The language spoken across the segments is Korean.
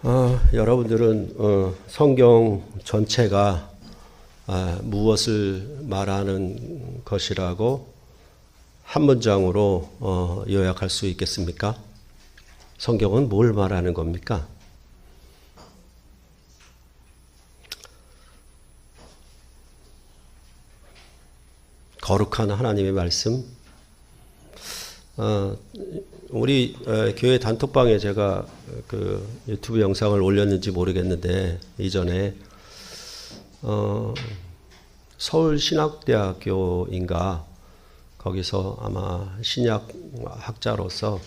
여러분들은 성경 전체가 무엇을 말하는 것이라고 한 문장으로 요약할 수 있겠습니까? 성경은 뭘 말하는 겁니까? 거룩한 하나님의 말씀. 우리 교회 단톡방에 제가 그 유튜브 영상을 올렸는지 모르겠는데 이전에 서울신학대학교인가 거기서 아마 신약학자로서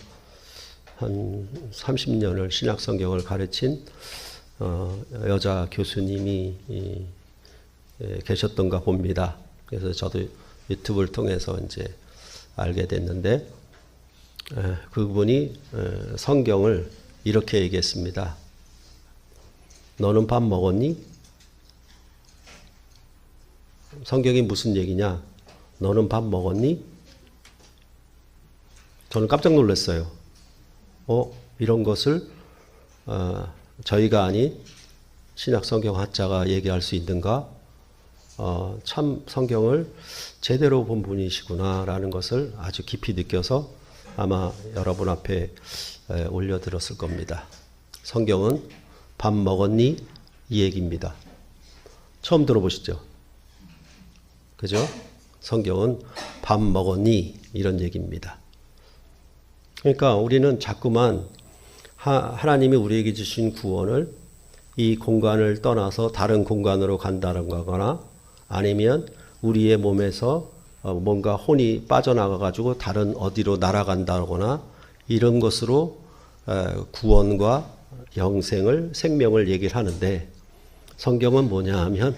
한 30년을 신약성경을 가르친 여자 교수님이 계셨던가 봅니다. 그래서 저도 유튜브를 통해서 이제 알게 됐는데 그분이 성경을 이렇게 얘기했습니다. 너는 밥 먹었니? 성경이 무슨 얘기냐? 너는 밥 먹었니? 저는 깜짝 놀랐어요. 이런 것을 저희가 아닌 신약성경학자가 얘기할 수 있는가? 참 성경을 제대로 본 분이시구나라는 것을 아주 깊이 느껴서 아마 여러분 앞에 올려드렸을 겁니다. 성경은 밥 먹었니? 이 얘기입니다. 처음 들어보시죠? 그죠? 성경은 밥 먹었니? 이런 얘기입니다. 그러니까 우리는 자꾸만 하나님이 우리에게 주신 구원을 이 공간을 떠나서 다른 공간으로 간다는 거거나 아니면 우리의 몸에서 뭔가 혼이 빠져나가가지고 다른 어디로 날아간다거나 이런 것으로 구원과 영생을 생명을 얘기를 하는데 성경은 뭐냐 하면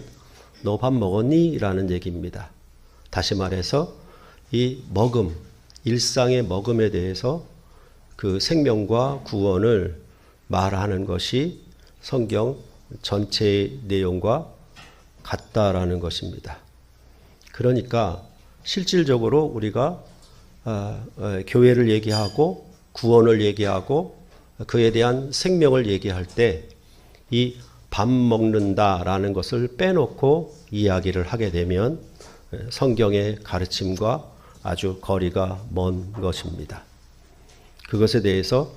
너 밥 먹었니? 라는 얘기입니다. 다시 말해서 이 먹음, 일상의 먹음에 대해서 그 생명과 구원을 말하는 것이 성경 전체의 내용과 같다라는 것입니다. 그러니까 실질적으로 우리가 교회를 얘기하고 구원을 얘기하고 그에 대한 생명을 얘기할 때 이 밥 먹는다라는 것을 빼놓고 이야기를 하게 되면 성경의 가르침과 아주 거리가 먼 것입니다. 그것에 대해서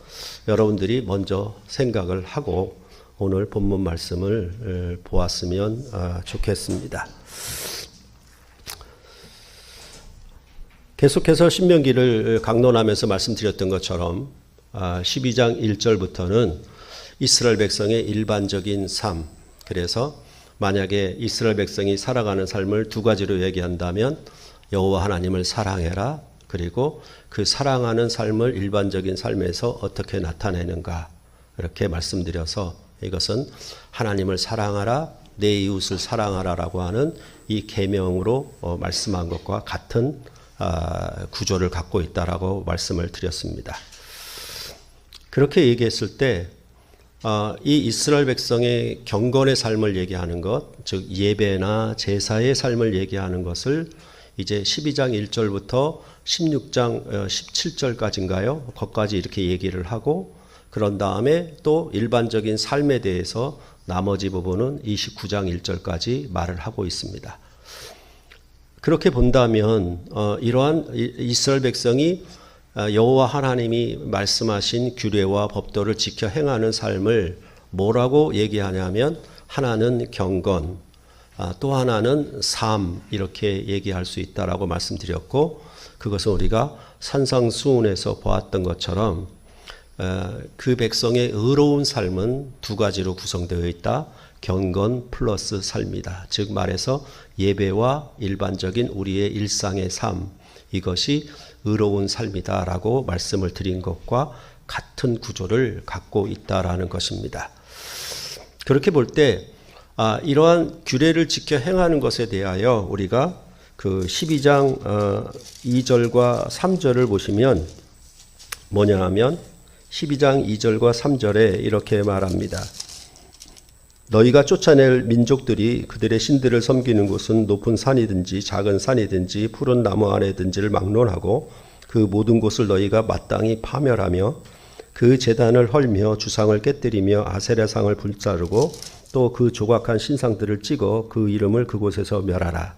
여러분들이 먼저 생각을 하고 오늘 본문 말씀을 보았으면 좋겠습니다. 계속해서 신명기를 강론하면서 말씀드렸던 것처럼 12장 1절부터는 이스라엘 백성의 일반적인 삶, 그래서 만약에 이스라엘 백성이 살아가는 삶을 두 가지로 얘기한다면 여호와 하나님을 사랑해라, 그리고 그 사랑하는 삶을 일반적인 삶에서 어떻게 나타내는가 이렇게 말씀드려서 이것은 하나님을 사랑하라, 내 이웃을 사랑하라라고 하는 이 계명으로 말씀한 것과 같은 구조를 갖고 있다라고 말씀을 드렸습니다. 그렇게 얘기했을 때 이 이스라엘 백성의 경건의 삶을 얘기하는 것, 즉 예배나 제사의 삶을 얘기하는 것을 이제 12장 1절부터 16장 17절까지인가요? 거기까지 이렇게 얘기를 하고 그런 다음에 또 일반적인 삶에 대해서 나머지 부분은 29장 1절까지 말을 하고 있습니다. 그렇게 본다면 이러한 이스라엘 백성이 여호와 하나님이 말씀하신 규례와 법도를 지켜 행하는 삶을 뭐라고 얘기하냐면 하나는 경건, 또 하나는 삶 이렇게 얘기할 수 있다라고 말씀드렸고 그것은 우리가 산상수훈에서 보았던 것처럼 그 백성의 의로운 삶은 두 가지로 구성되어 있다. 경건 플러스 삶이다. 즉 말해서 예배와 일반적인 우리의 일상의 삶, 이것이 의로운 삶이다라고 말씀을 드린 것과 같은 구조를 갖고 있다라는 것입니다. 그렇게 볼 때 이러한 규례를 지켜 행하는 것에 대하여 우리가 그 12장 2절과 3절을 보시면 뭐냐 하면 12장 2절과 3절에 이렇게 말합니다. 너희가 쫓아낼 민족들이 그들의 신들을 섬기는 곳은 높은 산이든지 작은 산이든지 푸른 나무 아래든지를 막론하고 그 모든 곳을 너희가 마땅히 파멸하며 그 제단을 헐며 주상을 깨뜨리며 아세라상을 불자르고 또 그 조각한 신상들을 찍어 그 이름을 그곳에서 멸하라.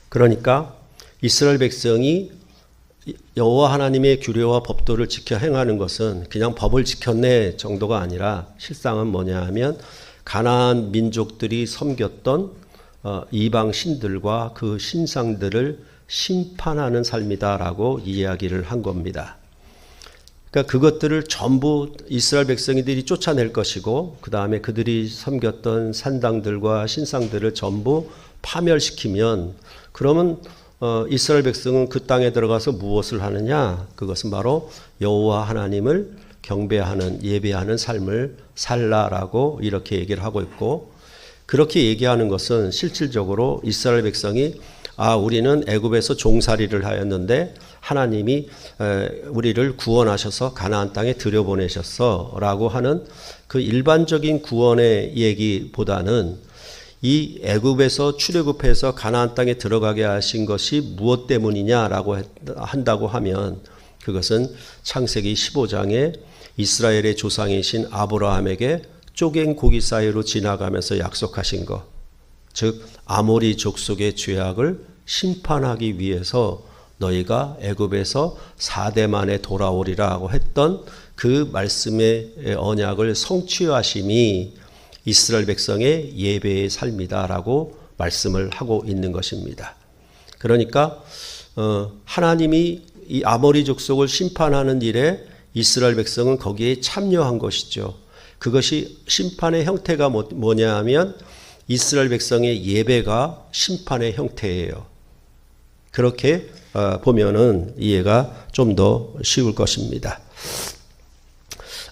그러니까 이스라엘 백성이 여호와 하나님의 규례와 법도를 지켜 행하는 것은 그냥 법을 지켰네 정도가 아니라 실상은 뭐냐 하면 가나안 민족들이 섬겼던 이방 신들과 그 신상들을 심판하는 삶이다라고 이야기를 한 겁니다. 그러니까 그것들을 전부 이스라엘 백성들이 쫓아낼 것이고 그 다음에 그들이 섬겼던 산당들과 신상들을 전부 파멸시키면 그러면 이스라엘 백성은 그 땅에 들어가서 무엇을 하느냐? 그것은 바로 여호와 하나님을 경배하는 예배하는 삶을 살라라고 이렇게 얘기를 하고 있고 그렇게 얘기하는 것은 실질적으로 이스라엘 백성이 우리는 애굽에서 종살이를 하였는데 하나님이 우리를 구원하셔서 가나안 땅에 들여보내셨어라고 하는 그 일반적인 구원의 얘기보다는 이 애굽에서 출애굽해서 가나안 땅에 들어가게 하신 것이 무엇 때문이냐라고 한다고 하면 그것은 창세기 15장에 이스라엘의 조상이신 아브라함에게 쪼갠 고기 사이로 지나가면서 약속하신 것, 즉 아모리 족속의 죄악을 심판하기 위해서 너희가 애굽에서 4대 만에 돌아오리라고 했던 그 말씀의 언약을 성취하심이 이스라엘 백성의 예배의 삶이다라고 말씀을 하고 있는 것입니다. 그러니까 하나님이 이 아모리 족속을 심판하는 일에 이스라엘 백성은 거기에 참여한 것이죠. 그것이 심판의 형태가 뭐냐 하면 이스라엘 백성의 예배가 심판의 형태예요. 그렇게 보면은 이해가 좀 더 쉬울 것입니다.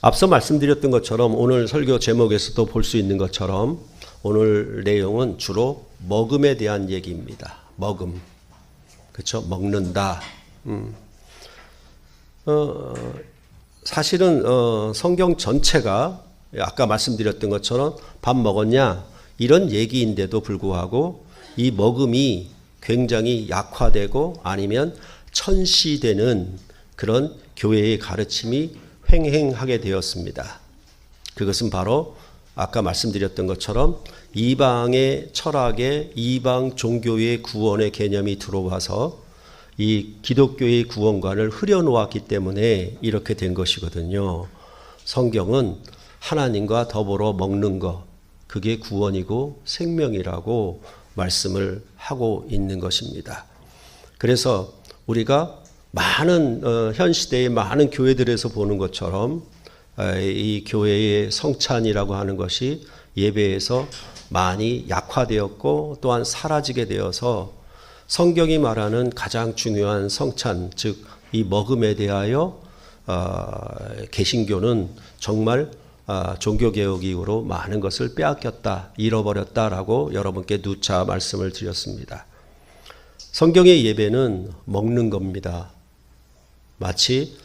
앞서 말씀드렸던 것처럼 오늘 설교 제목에서도 볼 수 있는 것처럼 오늘 내용은 주로 먹음에 대한 얘기입니다. 먹음. 그렇죠? 먹는다. 사실은 성경 전체가 아까 말씀드렸던 것처럼 밥 먹었냐 이런 얘기인데도 불구하고 이 먹음이 굉장히 약화되고 아니면 천시되는 그런 교회의 가르침이 횡행하게 되었습니다. 그것은 바로 아까 말씀드렸던 것처럼 이방의 철학에 이방 종교의 구원의 개념이 들어와서 이 기독교의 구원관을 흐려놓았기 때문에 이렇게 된 것이거든요. 성경은 하나님과 더불어 먹는 것, 그게 구원이고 생명이라고 말씀을 하고 있는 것입니다. 그래서 우리가 많은 현 시대의 많은 교회들에서 보는 것처럼 이 교회의 성찬이라고 하는 것이 예배에서 많이 약화되었고 또한 사라지게 되어서 성경이 말하는 가장 중요한 성찬, 즉 이 먹음에 대하여 개신교는 정말 종교개혁 이후로 많은 것을 빼앗겼다, 잃어버렸다라고 여러분께 누차 말씀을 드렸습니다. 성경의 예배는 먹는 겁니다. 마치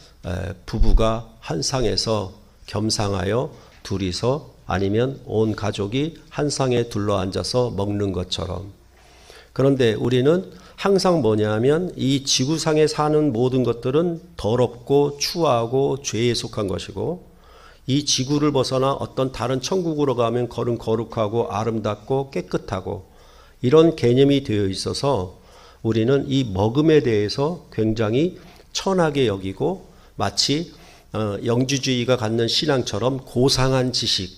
부부가 한 상에서 겸상하여 둘이서 아니면 온 가족이 한 상에 둘러앉아서 먹는 것처럼. 그런데 우리는 항상 뭐냐면 이 지구상에 사는 모든 것들은 더럽고 추하고 죄에 속한 것이고 이 지구를 벗어나 어떤 다른 천국으로 가면 거룩하고 아름답고 깨끗하고 이런 개념이 되어 있어서 우리는 이 먹음에 대해서 굉장히 천하게 여기고 마치 영주주의가 갖는 신앙처럼 고상한 지식,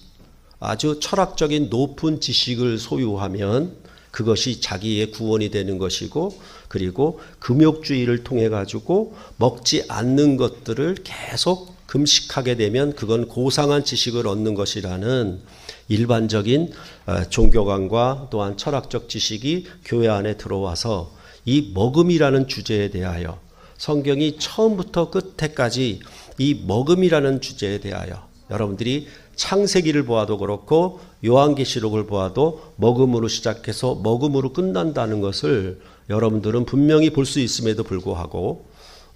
아주 철학적인 높은 지식을 소유하면 그것이 자기의 구원이 되는 것이고 그리고 금욕주의를 통해 가지고 먹지 않는 것들을 계속 금식하게 되면 그건 고상한 지식을 얻는 것이라는 일반적인 종교관과 또한 철학적 지식이 교회 안에 들어와서 이 먹음이라는 주제에 대하여 성경이 처음부터 끝에까지 이 먹음이라는 주제에 대하여 여러분들이 창세기를 보아도 그렇고 요한계시록을 보아도 먹음으로 시작해서 먹음으로 끝난다는 것을 여러분들은 분명히 볼 수 있음에도 불구하고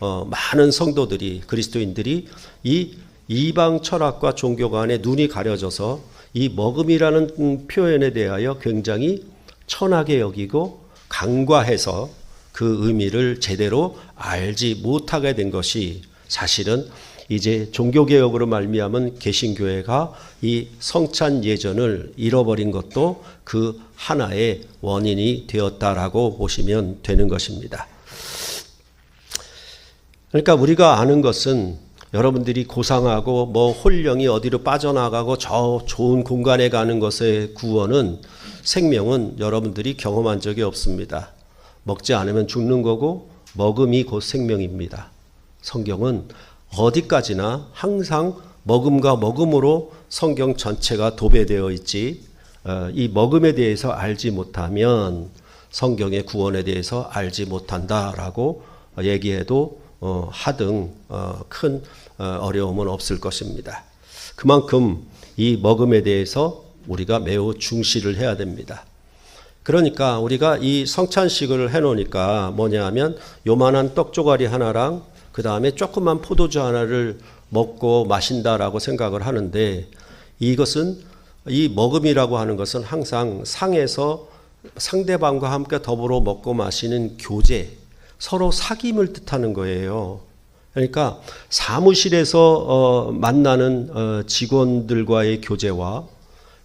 많은 성도들이 그리스도인들이 이 이방 철학과 종교 간에 눈이 가려져서 이 먹음이라는 표현에 대하여 굉장히 천하게 여기고 간과해서 그 의미를 제대로 알지 못하게 된 것이 사실은 이제 종교개혁으로 말미암은 개신교회가 이 성찬 예전을 잃어버린 것도 그 하나의 원인이 되었다라고 보시면 되는 것입니다. 그러니까 우리가 아는 것은 여러분들이 고상하고 뭐 혼령이 어디로 빠져나가고 저 좋은 공간에 가는 것의 구원은, 생명은 여러분들이 경험한 적이 없습니다. 먹지 않으면 죽는 거고 먹음이 곧 생명입니다. 성경은 어디까지나 항상 먹음과 먹음으로 성경 전체가 도배되어 있지, 이 먹음에 대해서 알지 못하면 성경의 구원에 대해서 알지 못한다라고 얘기해도 하등 큰 어려움은 없을 것입니다. 그만큼 이 먹음에 대해서 우리가 매우 중시를 해야 됩니다. 그러니까 우리가 이 성찬식을 해놓으니까 뭐냐 하면 요만한 떡 조가리 하나랑 그 다음에 조그만 포도주 하나를 먹고 마신다라고 생각을 하는데, 이것은, 이 먹음이라고 하는 것은 항상 상에서 상대방과 함께 더불어 먹고 마시는 교제, 서로 사귐을 뜻하는 거예요. 그러니까 사무실에서 만나는 직원들과의 교제와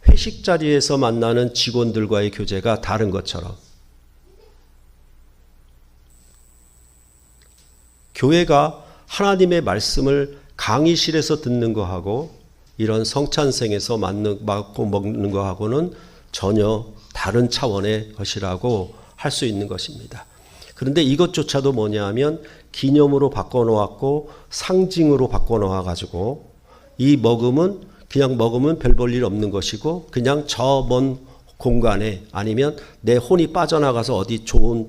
회식 자리에서 만나는 직원들과의 교제가 다른 것처럼, 교회가 하나님의 말씀을 강의실에서 듣는 거하고 이런 성찬생에서 맞고 먹는 거하고는 전혀 다른 차원의 것이라고 할 수 있는 것입니다. 그런데 이것조차도 뭐냐 하면 기념으로 바꿔놓았고 상징으로 바꿔놓아가지고, 이 먹음은 그냥 먹으면 별 볼 일 없는 것이고 그냥 저 먼 공간에 아니면 내 혼이 빠져나가서 어디 좋은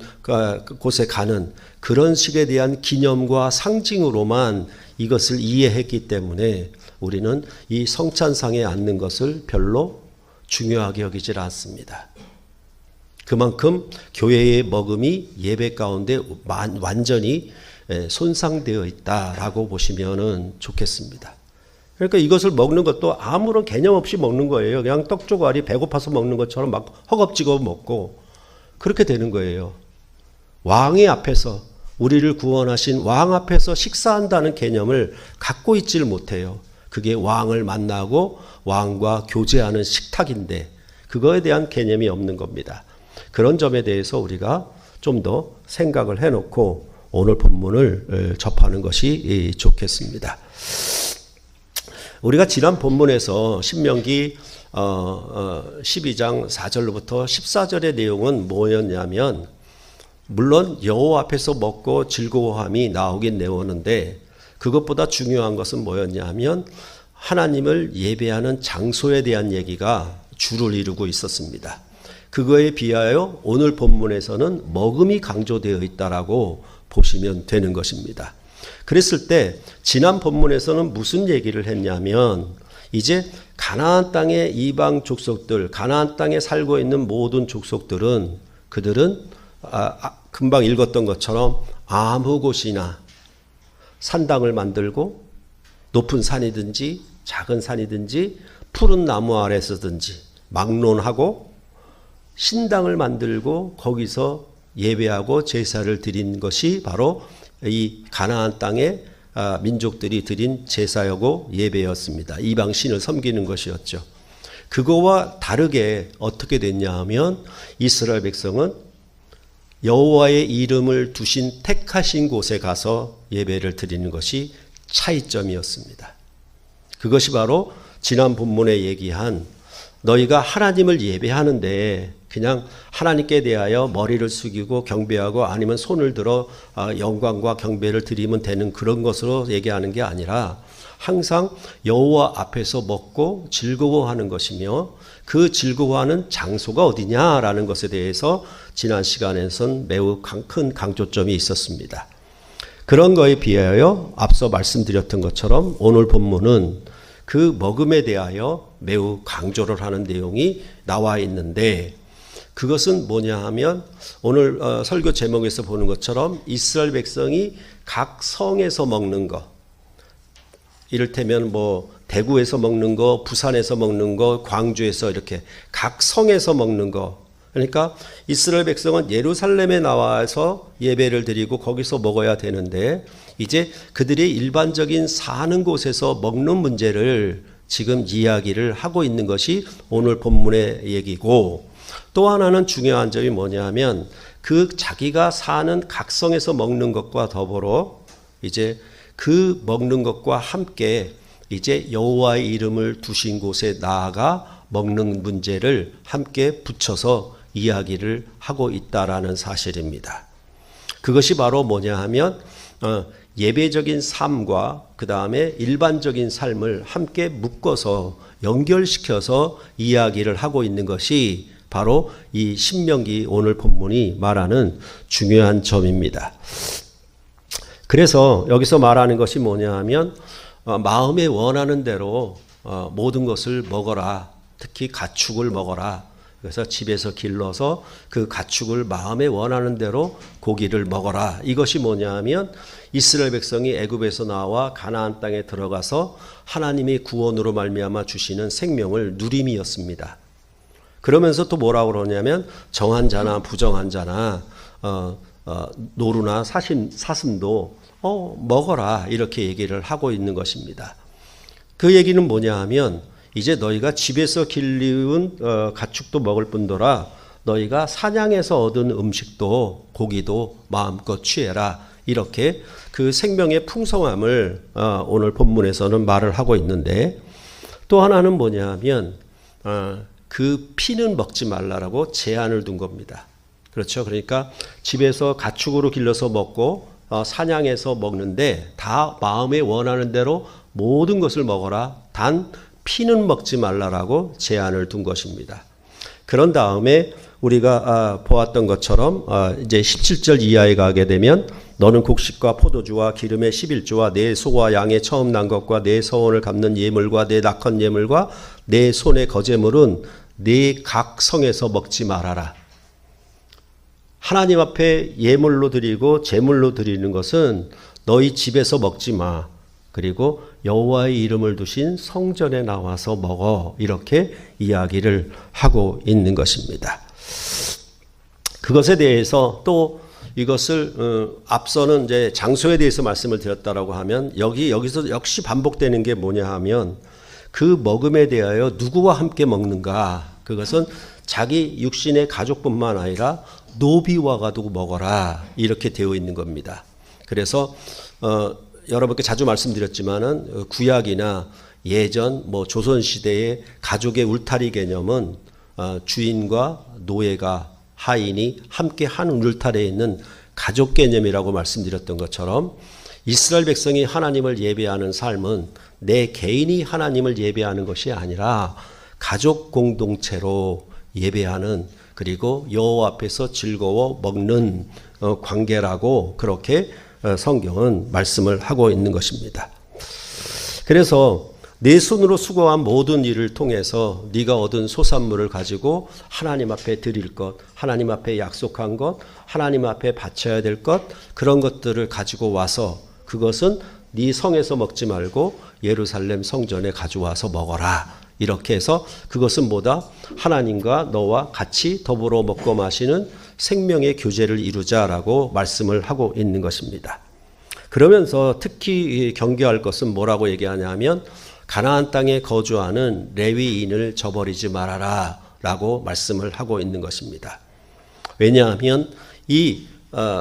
곳에 가는 그런 식에 대한 기념과 상징으로만 이것을 이해했기 때문에 우리는 이 성찬상에 앉는 것을 별로 중요하게 여기질 않습니다. 그만큼 교회의 먹음이 예배 가운데 완전히 손상되어 있다라고 보시면 좋겠습니다. 그러니까 이것을 먹는 것도 아무런 개념 없이 먹는 거예요. 그냥 떡조가리 배고파서 먹는 것처럼 막 허겁지겁 먹고 그렇게 되는 거예요. 왕의 앞에서, 우리를 구원하신 왕 앞에서 식사한다는 개념을 갖고 있지를 못해요. 그게 왕을 만나고 왕과 교제하는 식탁인데 그거에 대한 개념이 없는 겁니다. 그런 점에 대해서 우리가 좀 더 생각을 해놓고 오늘 본문을 접하는 것이 좋겠습니다. 우리가 지난 본문에서 신명기 12장 4절로부터 14절의 내용은 뭐였냐면, 물론 여호와 앞에서 먹고 즐거워함이 나오긴 나오는데 그것보다 중요한 것은 뭐였냐면 하나님을 예배하는 장소에 대한 얘기가 주를 이루고 있었습니다. 그거에 비하여 오늘 본문에서는 먹음이 강조되어 있다라고 보시면 되는 것입니다. 그랬을 때 지난 본문에서는 무슨 얘기를 했냐면, 이제 가나안 땅의 이방 족속들, 가나안 땅에 살고 있는 모든 족속들은 그들은 금방 읽었던 것처럼 아무 곳이나 산당을 만들고 높은 산이든지 작은 산이든지 푸른 나무 아래서든지 막론하고 신당을 만들고 거기서 예배하고 제사를 드린 것이 바로 이 가나안 땅의 민족들이 드린 제사였고 예배였습니다. 이방 신을 섬기는 것이었죠. 그거와 다르게 어떻게 됐냐 하면 이스라엘 백성은 여호와의 이름을 두신 택하신 곳에 가서 예배를 드리는 것이 차이점이었습니다. 그것이 바로 지난 본문에 얘기한 너희가 하나님을 예배하는데 그냥 하나님께 대하여 머리를 숙이고 경배하고 아니면 손을 들어 영광과 경배를 드리면 되는 그런 것으로 얘기하는 게 아니라 항상 여호와 앞에서 먹고 즐거워하는 것이며 그 즐거워하는 장소가 어디냐라는 것에 대해서 지난 시간에선 매우 큰 강조점이 있었습니다. 그런 거에 비하여 앞서 말씀드렸던 것처럼 오늘 본문은 그 먹음에 대하여 매우 강조를 하는 내용이 나와 있는데, 그것은 뭐냐 하면 오늘 설교 제목에서 보는 것처럼 이스라엘 백성이 각 성에서 먹는 것, 이를테면 뭐 대구에서 먹는 거, 부산에서 먹는 거, 광주에서 이렇게 각 성에서 먹는 거, 그러니까 이스라엘 백성은 예루살렘에 나와서 예배를 드리고 거기서 먹어야 되는데 이제 그들의 일반적인 사는 곳에서 먹는 문제를 지금 이야기를 하고 있는 것이 오늘 본문의 얘기고, 또 하나는 중요한 점이 뭐냐면 그 자기가 사는 각성에서 먹는 것과 더불어 이제 그 먹는 것과 함께 이제 여호와의 이름을 두신 곳에 나아가 먹는 문제를 함께 붙여서 이야기를 하고 있다라는 사실입니다. 그것이 바로 뭐냐 하면 예배적인 삶과 그 다음에 일반적인 삶을 함께 묶어서 연결시켜서 이야기를 하고 있는 것이 바로 이 신명기 오늘 본문이 말하는 중요한 점입니다. 그래서 여기서 말하는 것이 뭐냐 하면 마음에 원하는 대로 모든 것을 먹어라. 특히 가축을 먹어라. 그래서 집에서 길러서 그 가축을 마음에 원하는 대로 고기를 먹어라. 이것이 뭐냐 하면 이스라엘 백성이 애굽에서 나와 가나안 땅에 들어가서 하나님이 구원으로 말미암아 주시는 생명을 누림이었습니다. 그러면서 또 뭐라고 그러냐면 정한 자나 부정한 자나 노루나 사슴도 먹어라 이렇게 얘기를 하고 있는 것입니다. 그 얘기는 뭐냐 하면 이제 너희가 집에서 길리운 가축도 먹을 뿐더러 너희가 사냥해서 얻은 음식도 고기도 마음껏 취해라. 이렇게 그 생명의 풍성함을 오늘 본문에서는 말을 하고 있는데, 또 하나는 뭐냐 하면 그 피는 먹지 말라라고 제한을 둔 겁니다. 그렇죠. 그러니까 집에서 가축으로 길러서 먹고 사냥해서 먹는데 다 마음에 원하는 대로 모든 것을 먹어라. 단 피는 먹지 말라라고 제한을 둔 것입니다. 그런 다음에 우리가 보았던 것처럼 이제 17절 이하에 가게 되면 너는 곡식과 포도주와 기름의 11조와 내 소와 양의 처음 난 것과 내 서원을 갚는 예물과 내 낙헌 예물과 내 손의 거제물은 네 각 성에서 먹지 말아라. 하나님 앞에 예물로 드리고 제물로 드리는 것은 너희 집에서 먹지 마. 그리고 여호와의 이름을 두신 성전에 나와서 먹어. 이렇게 이야기를 하고 있는 것입니다. 그것에 대해서 또 이것을 앞서는 이제 장소에 대해서 말씀을 드렸다라고 하면 여기서 역시 반복되는 게 뭐냐 하면 그 먹음에 대하여 누구와 함께 먹는가? 그것은 자기 육신의 가족뿐만 아니라 노비와가도 먹어라. 이렇게 되어 있는 겁니다. 그래서 여러분께 자주 말씀드렸지만은 구약이나 예전 조선 시대의 가족의 울타리 개념은 주인과 노예가 하인이 함께 한 울타리에 있는 가족 개념이라고 말씀드렸던 것처럼 이스라엘 백성이 하나님을 예배하는 삶은 내 개인이 하나님을 예배하는 것이 아니라 가족 공동체로 예배하는, 그리고 여호와 앞에서 즐거워 먹는 관계라고 그렇게 성경은 말씀을 하고 있는 것입니다. 그래서 내 손으로 수고한 모든 일을 통해서 네가 얻은 소산물을 가지고 하나님 앞에 드릴 것, 하나님 앞에 약속한 것, 하나님 앞에 바쳐야 될 것, 그런 것들을 가지고 와서 그것은 네 성에서 먹지 말고 예루살렘 성전에 가져와서 먹어라. 이렇게 해서 그것은 뭐다? 하나님과 너와 같이 더불어 먹고 마시는 생명의 교제를 이루자라고 말씀을 하고 있는 것입니다. 그러면서 특히 경계할 것은 뭐라고 얘기하냐면 가나안 땅에 거주하는 레위인을 저버리지 말아라 라고 말씀을 하고 있는 것입니다. 왜냐하면 이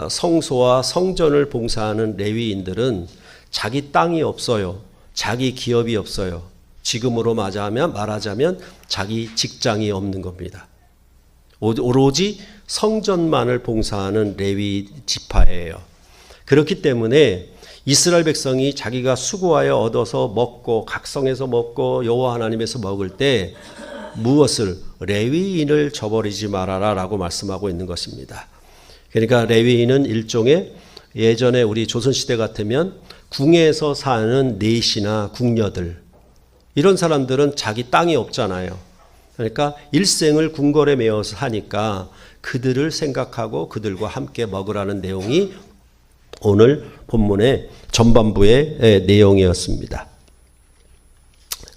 성소와 성전을 봉사하는 레위인들은 자기 땅이 없어요. 자기 기업이 없어요. 지금으로 말하자면 자기 직장이 없는 겁니다. 오로지 성전만을 봉사하는 레위 지파예요. 그렇기 때문에 이스라엘 백성이 자기가 수고하여 얻어서 먹고 각성해서 먹고 여호와 하나님에서 먹을 때 무엇을? 레위인을 저버리지 말아라 라고 말씀하고 있는 것입니다. 그러니까 레위인은 일종의 예전에 우리 조선시대 같으면 궁에서 사는 내시나 궁녀들, 이런 사람들은 자기 땅이 없잖아요. 그러니까 일생을 궁궐에 매어서 사니까 그들을 생각하고 그들과 함께 먹으라는 내용이 오늘 본문의 전반부의 내용이었습니다.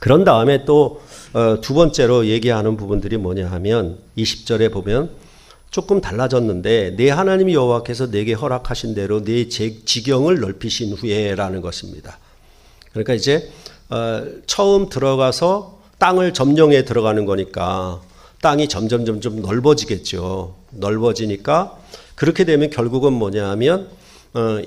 그런 다음에 또 두 번째로 얘기하는 부분들이 뭐냐 하면 20절에 보면 조금 달라졌는데 내 하나님 여호와께서 내게 허락하신 대로 내 지경을 넓히신 후에라는 것입니다. 그러니까 이제 처음 들어가서 땅을 점령해 들어가는 거니까 땅이 점점 넓어지겠죠. 넓어지니까 그렇게 되면 결국은 뭐냐 하면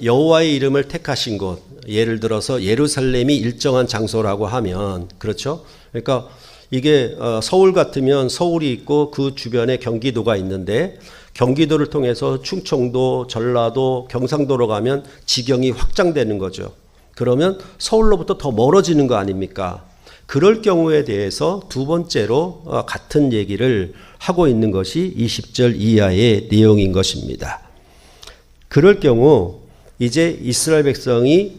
여호와의 이름을 택하신 곳, 예를 들어서 예루살렘이 일정한 장소라고 하면, 그렇죠? 그러니까 이게 서울 같으면 서울이 있고 그 주변에 경기도가 있는데 경기도를 통해서 충청도, 전라도, 경상도로 가면 지경이 확장되는 거죠. 그러면 서울로부터 더 멀어지는 거 아닙니까? 그럴 경우에 대해서 두 번째로 같은 얘기를 하고 있는 것이 20절 이하의 내용인 것입니다. 그럴 경우 이제 이스라엘 백성이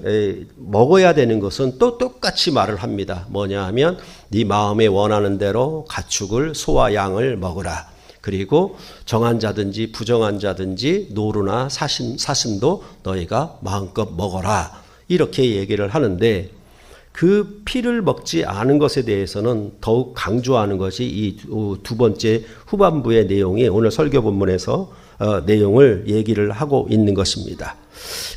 먹어야 되는 것은 또 똑같이 말을 합니다. 뭐냐 하면 네 마음에 원하는 대로 가축을 소와 양을 먹으라. 그리고 정한 자든지 부정한 자든지 노루나 사슴도 너희가 마음껏 먹어라. 이렇게 얘기를 하는데 그 피를 먹지 않은 것에 대해서는 더욱 강조하는 것이 이 두 번째 후반부의 내용이 오늘 설교 본문에서 내용을 얘기를 하고 있는 것입니다.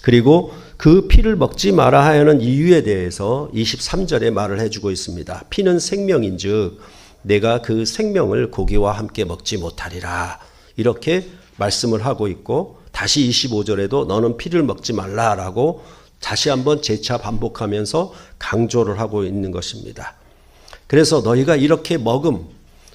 그리고 그 피를 먹지 마라 하는 이유에 대해서 23절에 말을 해주고 있습니다. 피는 생명인즉 내가 그 생명을 고기와 함께 먹지 못하리라. 이렇게 말씀을 하고 있고 다시 25절에도 너는 피를 먹지 말라라고 다시 한번 재차 반복하면서 강조를 하고 있는 것입니다. 그래서 너희가 이렇게 먹음,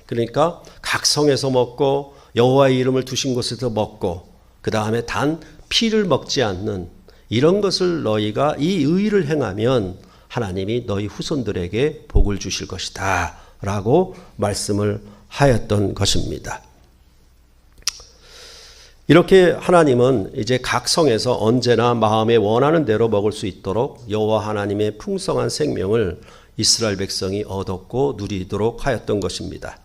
그러니까 각 성에서 먹고 여호와의 이름을 두신 곳에서 먹고 그 다음에 단 피를 먹지 않는 이런 것을 너희가 이 의를 행하면 하나님이 너희 후손들에게 복을 주실 것이다 라고 말씀을 하였던 것입니다. 이렇게 하나님은 이제 각 성에서 언제나 마음에 원하는 대로 먹을 수 있도록 여호와 하나님의 풍성한 생명을 이스라엘 백성이 얻었고 누리도록 하였던 것입니다.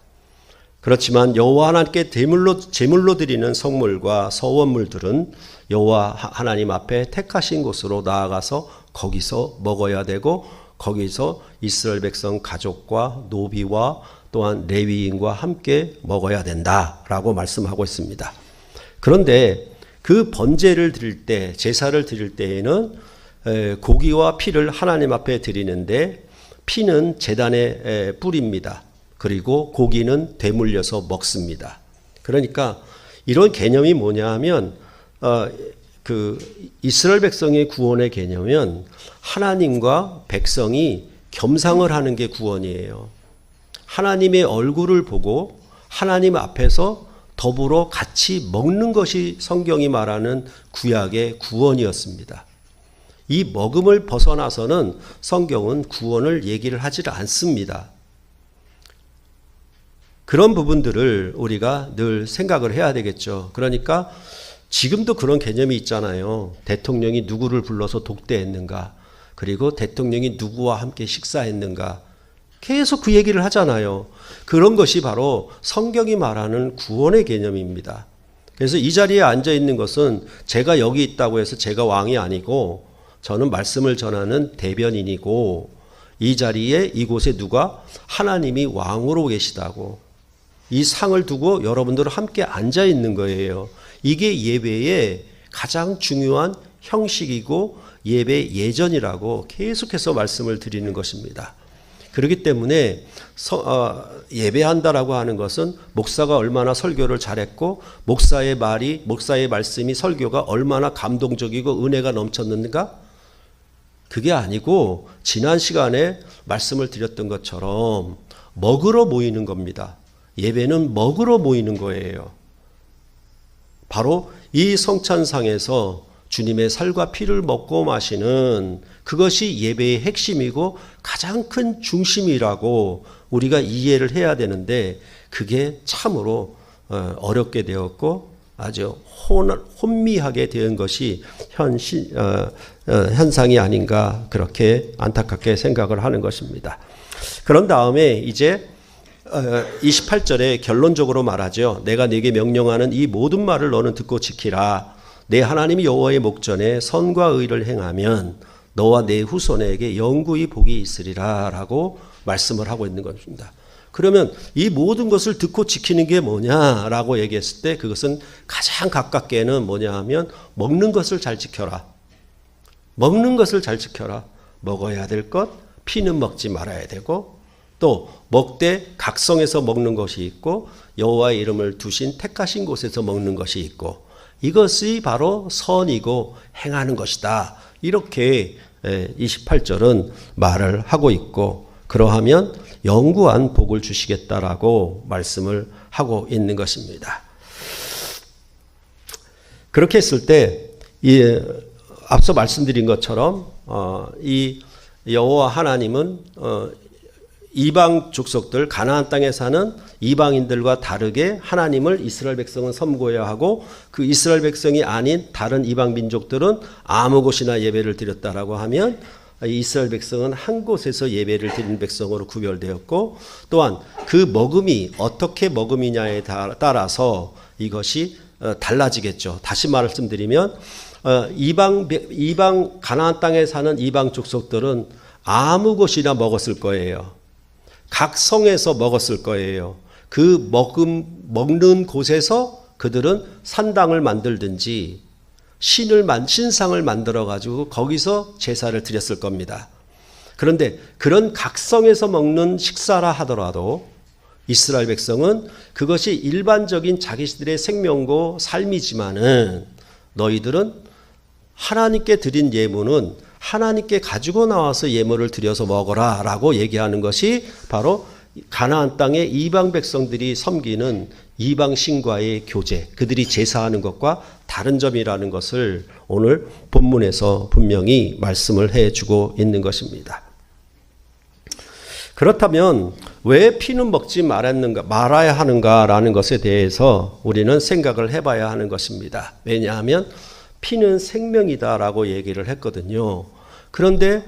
그렇지만 여호와 하나님께 제물로 드리는 성물과 서원물들은 여호와 하나님 앞에 택하신 곳으로 나아가서 거기서 먹어야 되고 거기서 이스라엘 백성 가족과 노비와 또한 레위인과 함께 먹어야 된다라고 말씀하고 있습니다. 그런데 그 번제를 드릴 때, 제사를 드릴 때에는 고기와 피를 하나님 앞에 드리는데 피는 제단의 뿔입니다. 그리고 고기는 되물려서 먹습니다. 그러니까 이런 개념이 뭐냐 하면 그 이스라엘 백성의 구원의 개념은 하나님과 백성이 겸상을 하는 게 구원이에요. 하나님의 얼굴을 보고 하나님 앞에서 더불어 같이 먹는 것이 성경이 말하는 구약의 구원이었습니다. 이 먹음을 벗어나서는 성경은 구원을 얘기를 하지 않습니다. 그런 부분들을 우리가 늘 생각을 해야 되겠죠. 그러니까 지금도 그런 개념이 있잖아요. 대통령이 누구를 불러서 독대했는가, 그리고 대통령이 누구와 함께 식사했는가, 계속 그 얘기를 하잖아요. 그런 것이 바로 성경이 말하는 구원의 개념입니다. 그래서 이 자리에 앉아 있는 것은 제가 여기 있다고 해서 제가 왕이 아니고 저는 말씀을 전하는 대변인이고 이 자리에 이곳에 누가 하나님이 왕으로 계시다고 이 상을 두고 여러분들은 함께 앉아 있는 거예요. 이게 예배의 가장 중요한 형식이고 예배 예전이라고 계속해서 말씀을 드리는 것입니다. 그렇기 때문에 예배한다라고 하는 것은 목사가 얼마나 설교를 잘했고 목사의 말씀이 설교가 얼마나 감동적이고 은혜가 넘쳤는가? 그게 아니고 지난 시간에 말씀을 드렸던 것처럼 먹으러 모이는 겁니다. 예배는 먹으러 모이는 거예요. 바로 이 성찬상에서 주님의 살과 피를 먹고 마시는 그것이 예배의 핵심이고 가장 큰 중심이라고 우리가 이해를 해야 되는데 그게 참으로 어렵게 되었고 아주 혼미하게 된 것이 현상이 아닌가 그렇게 안타깝게 생각을 하는 것입니다. 그런 다음에 이제 28절에 결론적으로 말하죠. 내가 네게 명령하는 이 모든 말을 너는 듣고 지키라. 내 하나님 여호와의 목전에 선과 의를 행하면 너와 내 후손에게 영구히 복이 있으리라 라고 말씀을 하고 있는 것입니다. 그러면 이 모든 것을 듣고 지키는 게 뭐냐라고 얘기했을 때 그것은 가장 가깝게는 뭐냐 하면 먹는 것을 잘 지켜라. 먹는 것을 잘 지켜라. 먹어야 될 것, 피는 먹지 말아야 되고 또 먹되 각성해서 먹는 것이 있고 여호와의 이름을 두신 택하신 곳에서 먹는 것이 있고 이것이 바로 선이고 행하는 것이다. 이렇게 28절은 말을 하고 있고 그러하면 영구한 복을 주시겠다라고 말씀을 하고 있는 것입니다. 그렇게 했을 때 앞서 말씀드린 것처럼 이 여호와 하나님은 이방 족속들 가나안 땅에 사는 이방인들과 다르게 하나님을 이스라엘 백성은 섬겨야 하고 그 이스라엘 백성이 아닌 다른 이방 민족들은 아무 곳이나 예배를 드렸다라고 하면 이스라엘 백성은 한 곳에서 예배를 드리는 백성으로 구별되었고 또한 그 먹음이 어떻게 먹음이냐에 따라서 이것이 달라지겠죠. 다시 말씀드리면 이방 가나안 땅에 사는 이방 족속들은 아무 곳이나 먹었을 거예요. 각 성에서 먹었을 거예요. 그 먹는 곳에서 그들은 산당을 만들든지 신상을 만들어 가지고 거기서 제사를 드렸을 겁니다. 그런데 그런 각성에서 먹는 식사라 하더라도 이스라엘 백성은 그것이 일반적인 자기들의 생명고 삶이지만은 너희들은 하나님께 드린 예물은 하나님께 가지고 나와서 예물을 드려서 먹어라 라고 얘기하는 것이 바로 가나안 땅의 이방 백성들이 섬기는 이방 신과의 교제, 그들이 제사하는 것과 다른 점이라는 것을 오늘 본문에서 분명히 말씀을 해주고 있는 것입니다. 그렇다면 왜 피는 먹지 말아야 하는가라는 것에 대해서 우리는 생각을 해봐야 하는 것입니다. 왜냐하면 피는 생명이다라고 얘기를 했거든요. 그런데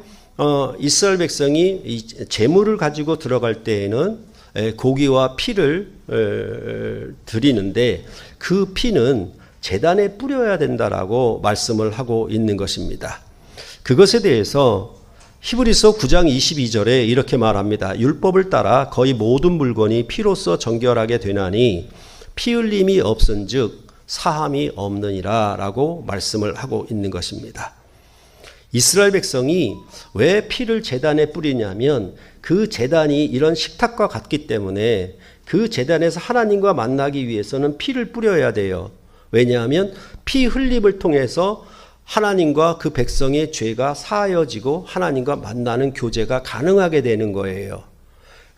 이스라엘 백성이 이 제물을 가지고 들어갈 때에는 고기와 피를 드리는데 그 피는 제단에 뿌려야 된다라고 말씀을 하고 있는 것입니다. 그것에 대해서 히브리서 9장 22절에 이렇게 말합니다. 율법을 따라 거의 모든 물건이 피로써 정결하게 되나니 피 흘림이 없은즉 사함이 없느니라 라고 말씀을 하고 있는 것입니다. 이스라엘 백성이 왜 피를 제단에 뿌리냐면 그 제단이 이런 식탁과 같기 때문에 그 제단에서 하나님과 만나기 위해서는 피를 뿌려야 돼요. 왜냐하면 피 흘림을 통해서 하나님과 그 백성의 죄가 사하여지고 하나님과 만나는 교제가 가능하게 되는 거예요.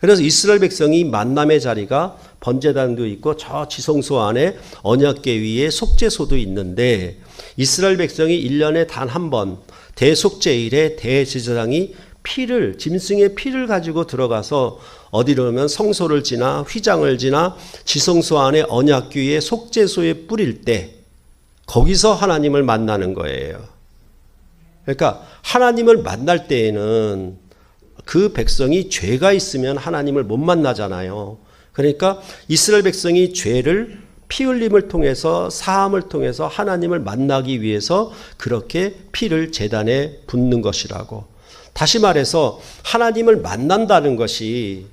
그래서 이스라엘 백성이 만남의 자리가 번제단도 있고 저 지성소 안에 언약궤 위에 속죄소도 있는데 이스라엘 백성이 1년에 단 한 번 대속죄일에 대제사장이 짐승의 피를 가지고 들어가서 어디로면 성소를 지나 휘장을 지나 지성소 안에 언약궤 위에 속죄소에 뿌릴 때 거기서 하나님을 만나는 거예요. 그러니까 하나님을 만날 때에는 그 백성이 죄가 있으면 하나님을 못 만나잖아요. 그러니까 이스라엘 백성이 죄를 피 흘림을 통해서 사함을 통해서 하나님을 만나기 위해서 그렇게 피를 제단에 붓는 것이라고. 다시 말해서 하나님을 만난다는 것이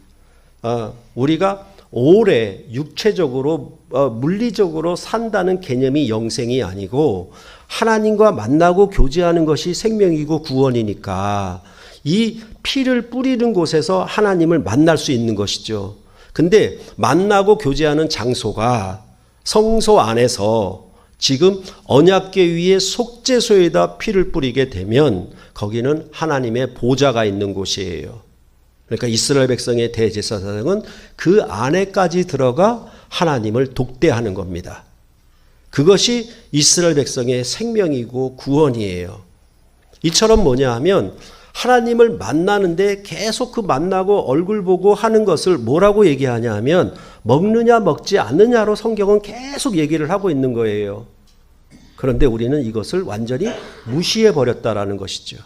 우리가 오래 육체적으로 물리적으로 산다는 개념이 영생이 아니고 하나님과 만나고 교제하는 것이 생명이고 구원이니까 이 피를 뿌리는 곳에서 하나님을 만날 수 있는 것이죠. 근데 만나고 교제하는 장소가 성소 안에서 지금 언약궤 위에 속죄소에다 피를 뿌리게 되면 거기는 하나님의 보좌가 있는 곳이에요. 그러니까 이스라엘 백성의 대제사장은 그 안에까지 들어가 하나님을 독대하는 겁니다. 그것이 이스라엘 백성의 생명이고 구원이에요. 이처럼 뭐냐 하면 하나님을 만나는데 계속 그 만나고 얼굴 보고 하는 것을 뭐라고 얘기하냐 하면 먹느냐 먹지 않느냐로 성경은 계속 얘기를 하고 있는 거예요. 그런데 우리는 이것을 완전히 무시해 버렸다라는 것이죠.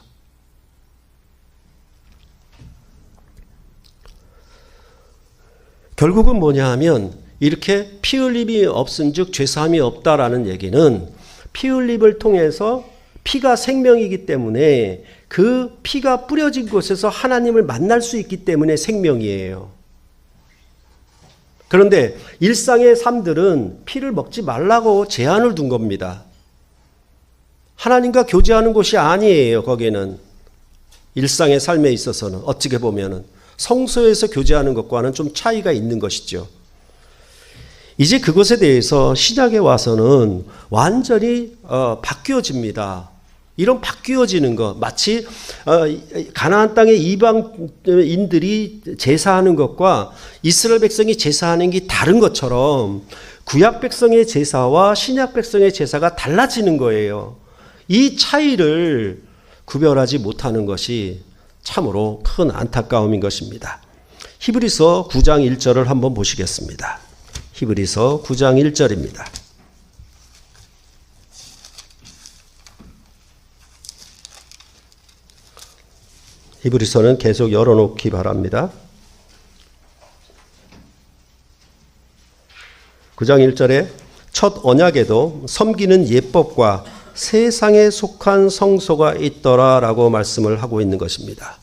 결국은 뭐냐 하면 이렇게 피 흘림이 없은즉 죄사함이 없다라는 얘기는 피 흘림을 통해서 피가 생명이기 때문에 그 피가 뿌려진 곳에서 하나님을 만날 수 있기 때문에 생명이에요. 그런데 일상의 삶들은 피를 먹지 말라고 제한을 둔 겁니다. 하나님과 교제하는 곳이 아니에요. 거기는 일상의 삶에 있어서는 어떻게 보면은 성소에서 교제하는 것과는 좀 차이가 있는 것이죠. 이제 그것에 대해서 신약에 와서는 완전히 바뀌어집니다. 이런 바뀌어지는 것, 마치 가나안 땅의 이방인들이 제사하는 것과 이스라엘 백성이 제사하는 게 다른 것처럼 구약 백성의 제사와 신약 백성의 제사가 달라지는 거예요. 이 차이를 구별하지 못하는 것이 참으로 큰 안타까움인 것입니다. 히브리서 9장 1절을 한번 보시겠습니다. 히브리서 9장 1절입니다. 히브리서는 계속 열어놓기 바랍니다. 9장 1절에 첫 언약에도 섬기는 예법과 세상에 속한 성소가 있더라 라고 말씀을 하고 있는 것입니다.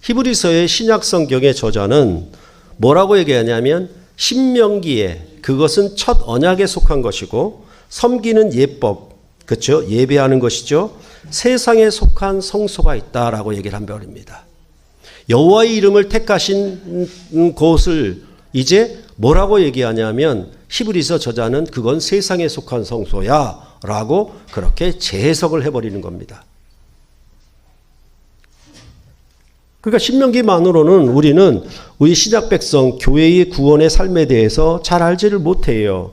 히브리서의 신약 성경의 저자는 뭐라고 얘기하냐면 신명기에 그것은 첫 언약에 속한 것이고 섬기는 예법, 그렇죠? 예배하는 것이죠. 세상에 속한 성소가 있다라고 얘기를 한 바입니다. 여호와의 이름을 택하신 곳을 이제 뭐라고 얘기하냐면 히브리서 저자는 그건 세상에 속한 성소야 라고 그렇게 재해석을 해버리는 겁니다. 그러니까 신명기만으로는 우리 신약 백성 교회의 구원의 삶에 대해서 잘 알지를 못해요.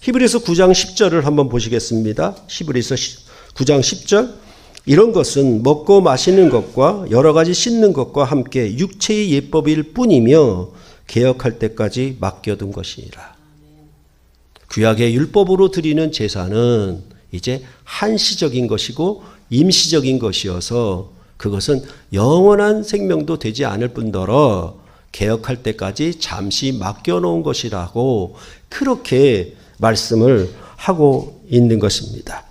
히브리서 9장 10절을 한번 보시겠습니다. 히브리서 9장 10절. 이런 것은 먹고 마시는 것과 여러 가지 씻는 것과 함께 육체의 예법일 뿐이며 개혁할 때까지 맡겨둔 것이니라. 구약의 율법으로 드리는 제사는 이제 한시적인 것이고 임시적인 것이어서 그것은 영원한 생명도 되지 않을 뿐더러 개혁할 때까지 잠시 맡겨놓은 것이라고 그렇게 말씀을 하고 있는 것입니다.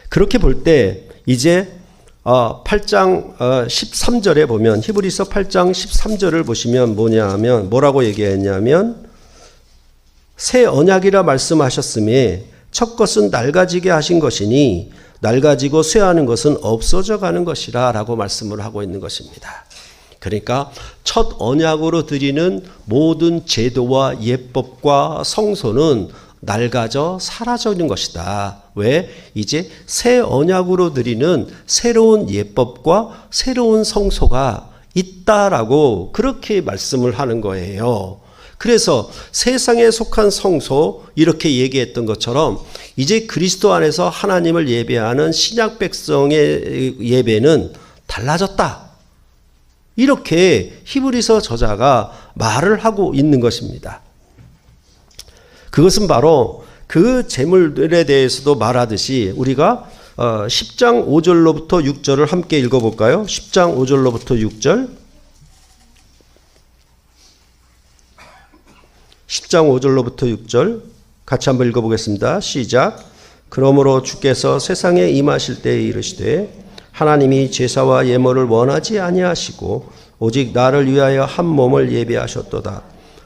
그렇게 볼 때 이제 8장 13절에 보면 히브리서 8장 13절을 보시면 뭐냐 하면 뭐라고 얘기했냐면 새 언약이라 말씀하셨음에 첫 것은 낡아지게 하신 것이니 낡아지고 쇠하는 것은 없어져 가는 것이라 라고 말씀을 하고 있는 것입니다. 그러니까 첫 언약으로 드리는 모든 제도와 예법과 성소는 낡아져 사라지는 것이다. 왜? 이제 새 언약으로 드리는 새로운 예법과 새로운 성소가 있다라고 그렇게 말씀을 하는 거예요. 그래서 세상에 속한 성소 이렇게 얘기했던 것처럼 이제 그리스도 안에서 하나님을 예배하는 신약 백성의 예배는 달라졌다. 이렇게 히브리서 저자가 말을 하고 있는 것입니다. 그것은 바로 그 제물들에 대해서도 말하듯이 우리가 10장 5절로부터 6절을 함께 읽어볼까요? 10장 5절로부터 6절 10장 5절로부터 6절 같이 한번 읽어보겠습니다. 시작. 그러므로 주께서 세상에 임하실 때에 이르시되 하나님이 제사와 예물을 원하지 아니하시고 오직 나를 위하여 한 몸을 예비하셨도다.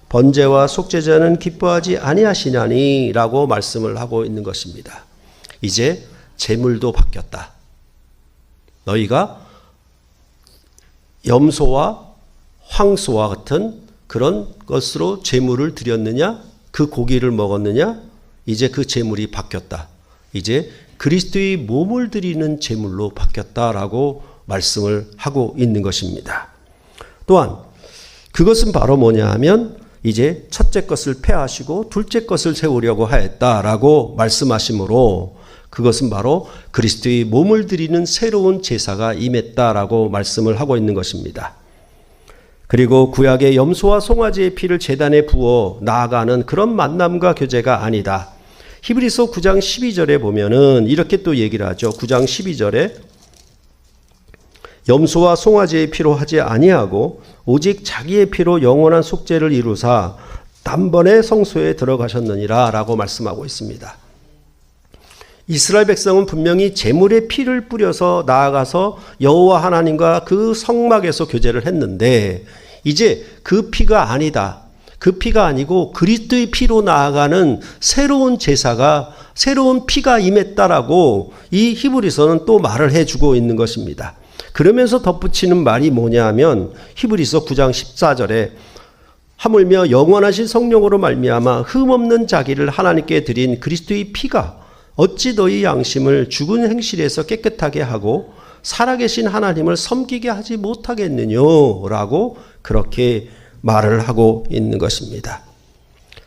번제와 속죄제는 기뻐하지 아니하시냐니 라고 말씀을 하고 있는 것입니다. 이제 제물도 바뀌었다. 너희가 염소와 황소와 같은 그런 것으로 제물을 드렸느냐? 그 고기를 먹었느냐? 이제 그 제물이 바뀌었다. 이제 그리스도의 몸을 드리는 제물로 바뀌었다라고 말씀을 하고 있는 것입니다. 또한 그것은 바로 뭐냐 하면 이제 첫째 것을 폐하시고 둘째 것을 세우려고 하였다라고 말씀하시므로 그것은 바로 그리스도의 몸을 드리는 새로운 제사가 임했다라고 말씀을 하고 있는 것입니다. 그리고 구약의 염소와 송아지의 피를 제단에 부어 나아가는 그런 만남과 교제가 아니다. 히브리서 9장 12절에 보면은 이렇게 또 얘기를 하죠. 9장 12절에 염소와 송아지의 피로 하지 아니하고 오직 자기의 피로 영원한 속죄를 이루사 단번에 성소에 들어가셨느니라 라고 말씀하고 있습니다. 이스라엘 백성은 분명히 제물의 피를 뿌려서 나아가서 여호와 하나님과 그 성막에서 교제를 했는데 이제 그 피가 아니다. 그 피가 아니고 그리스도의 피로 나아가는 새로운 제사가, 새로운 피가 임했다라고 이 히브리서는 또 말을 해주고 있는 것입니다. 그러면서 덧붙이는 말이 뭐냐 하면 히브리서 9장 14절에 하물며 영원하신 성령으로 말미암아 흠없는 자기를 하나님께 드린 그리스도의 피가 어찌 너희 양심을 죽은 행실에서 깨끗하게 하고 살아계신 하나님을 섬기게 하지 못하겠느냐라고 그렇게 말을 하고 있는 것입니다.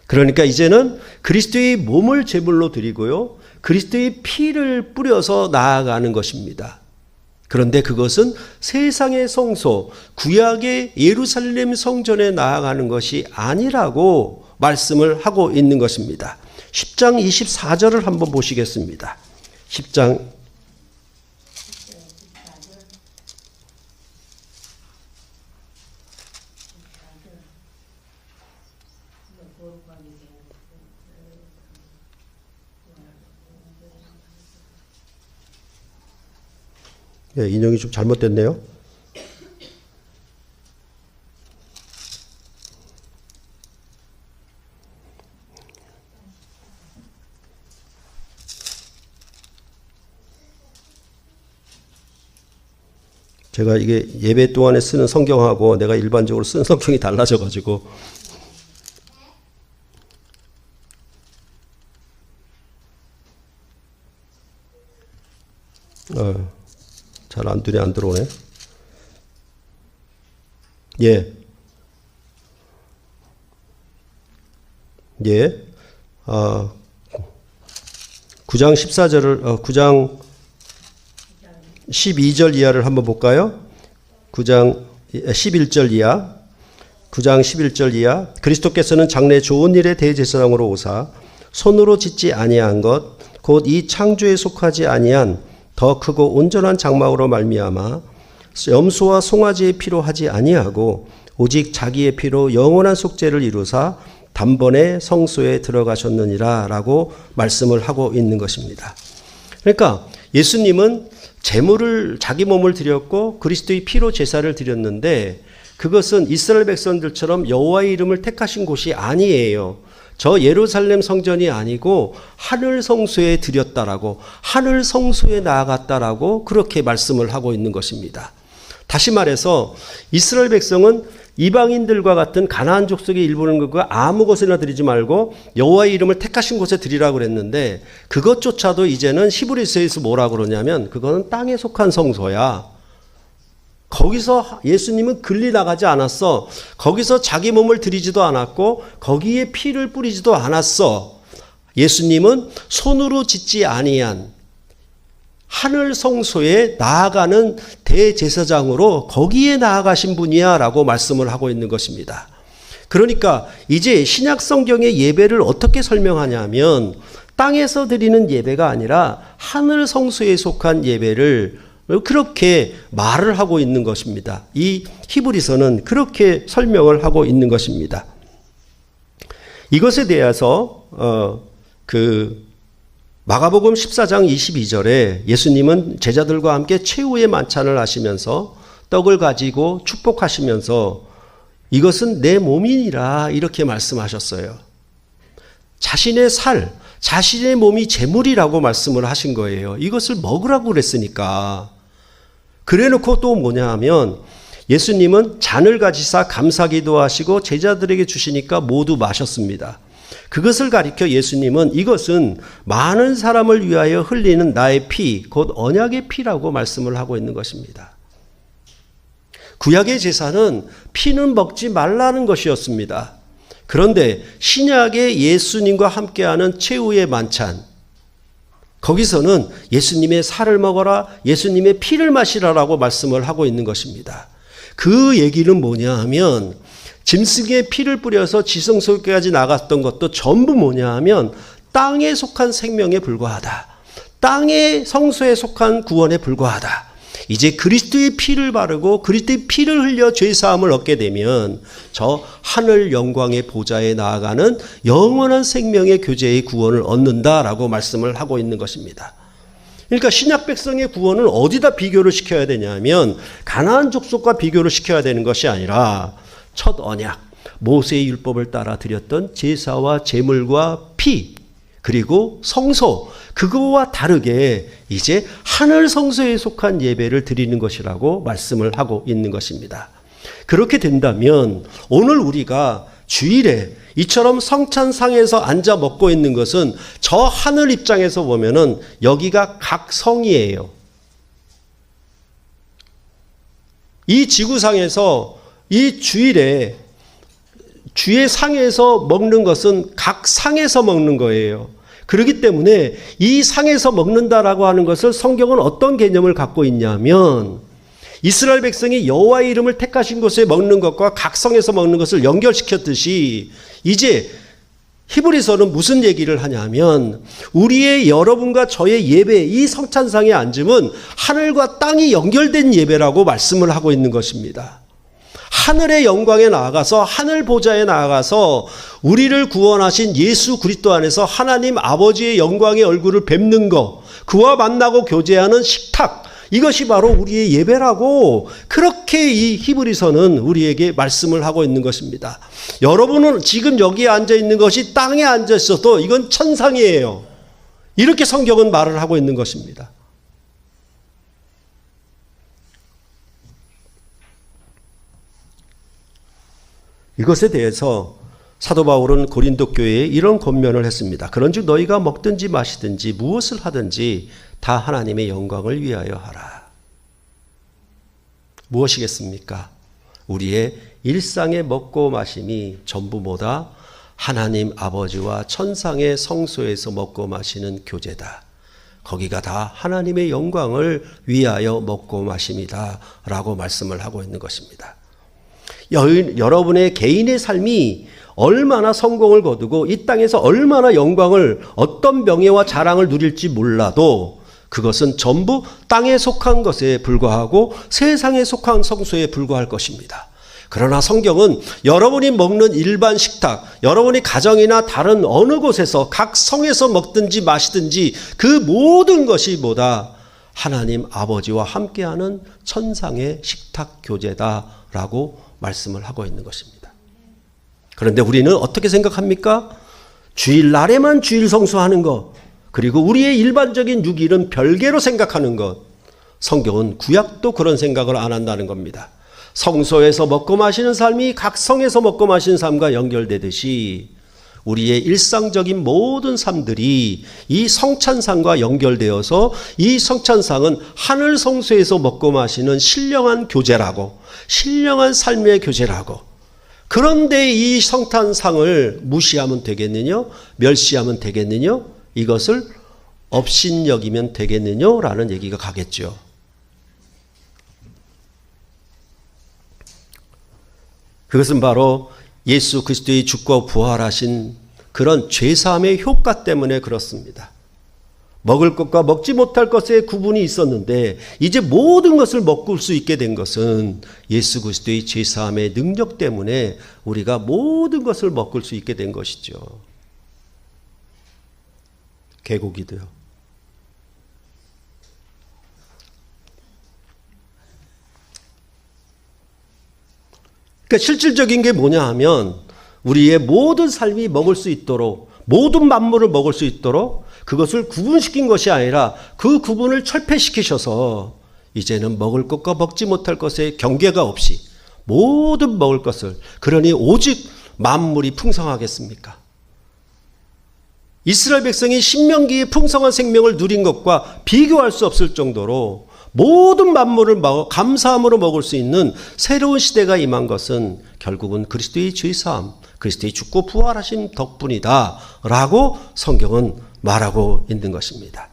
그러니까 이제는 그리스도의 몸을 제물로 드리고요, 그리스도의 피를 뿌려서 나아가는 것입니다. 그런데 그것은 세상의 성소, 구약의 예루살렘 성전에 나아가는 것이 아니라고 말씀을 하고 있는 것입니다. 10장 24절을 한번 보시겠습니다. 10장 10장 인용이 좀 잘못됐네요. 제가 이게 예배 동안에 쓰는 성경하고 내가 일반적으로 쓰는 성경이 달라져가지고 잘 눈에 안 들어오네. 예. 9장 14절을 9장 12절 이하를 한번 볼까요? 9장 11절 이하. 9장 11절 이하. 그리스도께서는 장래 좋은 일의 대제사장으로 오사 손으로 짓지 아니한 것 곧 이 창조에 속하지 아니한 더 크고 온전한 장막으로 말미암아 염소와 송아지의 피로 하지 아니하고 오직 자기의 피로 영원한 속죄를 이루사 단번에 성소에 들어가셨느니라 라고 말씀을 하고 있는 것입니다. 그러니까 예수님은 제물을, 자기 몸을 드렸고 그리스도의 피로 제사를 드렸는데 그것은 이스라엘 백성들처럼 여호와의 이름을 택하신 곳이 아니에요. 저 예루살렘 성전이 아니고 하늘 성소에 드렸다라고, 하늘 성소에 나아갔다라고 그렇게 말씀을 하고 있는 것입니다. 다시 말해서 이스라엘 백성은 이방인들과 같은 가나안 족속의 일부는 그거 아무 곳에나 드리지 말고 여호와의 이름을 택하신 곳에 드리라고 그랬는데 그것조차도 이제는 히브리서에서 뭐라 그러냐면 그거는 땅에 속한 성소야. 거기서 예수님은 글리 나가지 않았어. 거기서 자기 몸을 드리지도 않았고 거기에 피를 뿌리지도 않았어. 예수님은 손으로 짓지 아니한 하늘 성소에 나아가는 대제사장으로 거기에 나아가신 분이야 라고 말씀을 하고 있는 것입니다. 그러니까 이제 신약 성경의 예배를 어떻게 설명하냐면 땅에서 드리는 예배가 아니라 하늘 성소에 속한 예배를 그렇게 말을 하고 있는 것입니다. 이 히브리서는 그렇게 설명을 하고 있는 것입니다. 이것에 대해서 마가복음 14장 22절에 예수님은 제자들과 함께 최후의 만찬을 하시면서 떡을 가지고 축복하시면서 이것은 내 몸이니라 이렇게 말씀하셨어요. 자신의 살, 자신의 몸이 제물이라고 말씀을 하신 거예요. 이것을 먹으라고 그랬으니까. 그래놓고 또 뭐냐 하면 예수님은 잔을 가지사 감사기도 하시고 제자들에게 주시니까 모두 마셨습니다. 그것을 가리켜 예수님은 이것은 많은 사람을 위하여 흘리는 나의 피, 곧 언약의 피라고 말씀을 하고 있는 것입니다. 구약의 제사는 피는 먹지 말라는 것이었습니다. 그런데 신약의 예수님과 함께하는 최후의 만찬, 거기서는 예수님의 살을 먹어라, 예수님의 피를 마시라라고 말씀을 하고 있는 것입니다. 그 얘기는 뭐냐 하면 짐승의 피를 뿌려서 지성소까지 나갔던 것도 전부 뭐냐 하면 땅에 속한 생명에 불과하다. 땅의 성소에 속한 구원에 불과하다. 이제 그리스도의 피를 바르고 그리스도의 피를 흘려 죄사함을 얻게 되면 저 하늘 영광의 보좌에 나아가는 영원한 생명의 교제의 구원을 얻는다라고 말씀을 하고 있는 것입니다. 그러니까 신약 백성의 구원을 어디다 비교를 시켜야 되냐면 가나안 족속과 비교를 시켜야 되는 것이 아니라 첫 언약, 모세의 율법을 따라 드렸던 제사와 제물과 피, 그리고 성소, 그거와 다르게 이제 하늘 성소에 속한 예배를 드리는 것이라고 말씀을 하고 있는 것입니다. 그렇게 된다면 오늘 우리가 주일에 이처럼 성찬상에서 앉아 먹고 있는 것은 저 하늘 입장에서 보면은 여기가 각성이에요. 이 지구상에서 이 주일에 주의 상에서 먹는 것은 각 상에서 먹는 거예요. 그렇기 때문에 이 상에서 먹는다라고 하는 것을 성경은 어떤 개념을 갖고 있냐면 이스라엘 백성이 여호와의 이름을 택하신 곳에 먹는 것과 각성에서 먹는 것을 연결시켰듯이 이제 히브리서는 무슨 얘기를 하냐면 우리의 여러분과 저의 예배, 이 성찬상에 앉으면 하늘과 땅이 연결된 예배라고 말씀을 하고 있는 것입니다. 하늘의 영광에 나아가서 하늘 보좌에 나아가서 우리를 구원하신 예수 그리스도 안에서 하나님 아버지의 영광의 얼굴을 뵙는 것, 그와 만나고 교제하는 식탁, 이것이 바로 우리의 예배라고 그렇게 이 히브리서는 우리에게 말씀을 하고 있는 것입니다. 여러분은 지금 여기에 앉아 있는 것이 땅에 앉아 있어도 이건 천상이에요. 이렇게 성경은 말을 하고 있는 것입니다. 이것에 대해서 사도 바울은 고린도 교회에 이런 권면을 했습니다. 그런즉 너희가 먹든지 마시든지 무엇을 하든지 다 하나님의 영광을 위하여 하라. 무엇이겠습니까? 우리의 일상의 먹고 마심이 전부 뭐다? 하나님 아버지와 천상의 성소에서 먹고 마시는 교제다. 거기가 다 하나님의 영광을 위하여 먹고 마심이다 라고 말씀을 하고 있는 것입니다. 여러분의 개인의 삶이 얼마나 성공을 거두고 이 땅에서 얼마나 영광을, 어떤 명예와 자랑을 누릴지 몰라도 그것은 전부 땅에 속한 것에 불과하고 세상에 속한 성소에 불과할 것입니다. 그러나 성경은 여러분이 먹는 일반 식탁, 여러분이 가정이나 다른 어느 곳에서 각 성에서 먹든지 마시든지 그 모든 것이 뭐다? 하나님 아버지와 함께하는 천상의 식탁 교제다라고 말씀을 하고 있는 것입니다. 그런데 우리는 어떻게 생각합니까? 주일날에만 주일 성수하는 것, 그리고 우리의 일반적인 6일은 별개로 생각하는 것. 성경은 구약도 그런 생각을 안 한다는 겁니다. 성소에서 먹고 마시는 삶이 각 성에서 먹고 마시는 삶과 연결되듯이 우리의 일상적인 모든 삶들이 이 성찬상과 연결되어서 이 성찬상은 하늘 성소에서 먹고 마시는 신령한 교제라고, 신령한 삶의 교제라고. 그런데 이 성찬상을 무시하면 되겠느냐? 멸시하면 되겠느냐? 이것을 업신여기면 되겠느냐? 라는 얘기가 가겠죠. 그것은 바로 예수 그리스도의 죽고 부활하신 그런 죄사함의 효과 때문에 그렇습니다. 먹을 것과 먹지 못할 것의 구분이 있었는데 이제 모든 것을 먹을 수 있게 된 것은 예수 그리스도의 죄사함의 능력 때문에 우리가 모든 것을 먹을 수 있게 된 것이죠. 개고기도요. 그러니까 실질적인 게 뭐냐 하면 우리의 모든 삶이 먹을 수 있도록, 모든 만물을 먹을 수 있도록 그것을 구분시킨 것이 아니라 그 구분을 철폐시키셔서 이제는 먹을 것과 먹지 못할 것에 경계가 없이 모든 먹을 것을, 그러니 오직 만물이 풍성하겠습니까? 이스라엘 백성이 신명기의 풍성한 생명을 누린 것과 비교할 수 없을 정도로 모든 만물을 감사함으로 먹을 수 있는 새로운 시대가 임한 것은 결국은 그리스도의 죄사함, 그리스도의 죽고 부활하신 덕분이다 라고 성경은 말하고 있는 것입니다.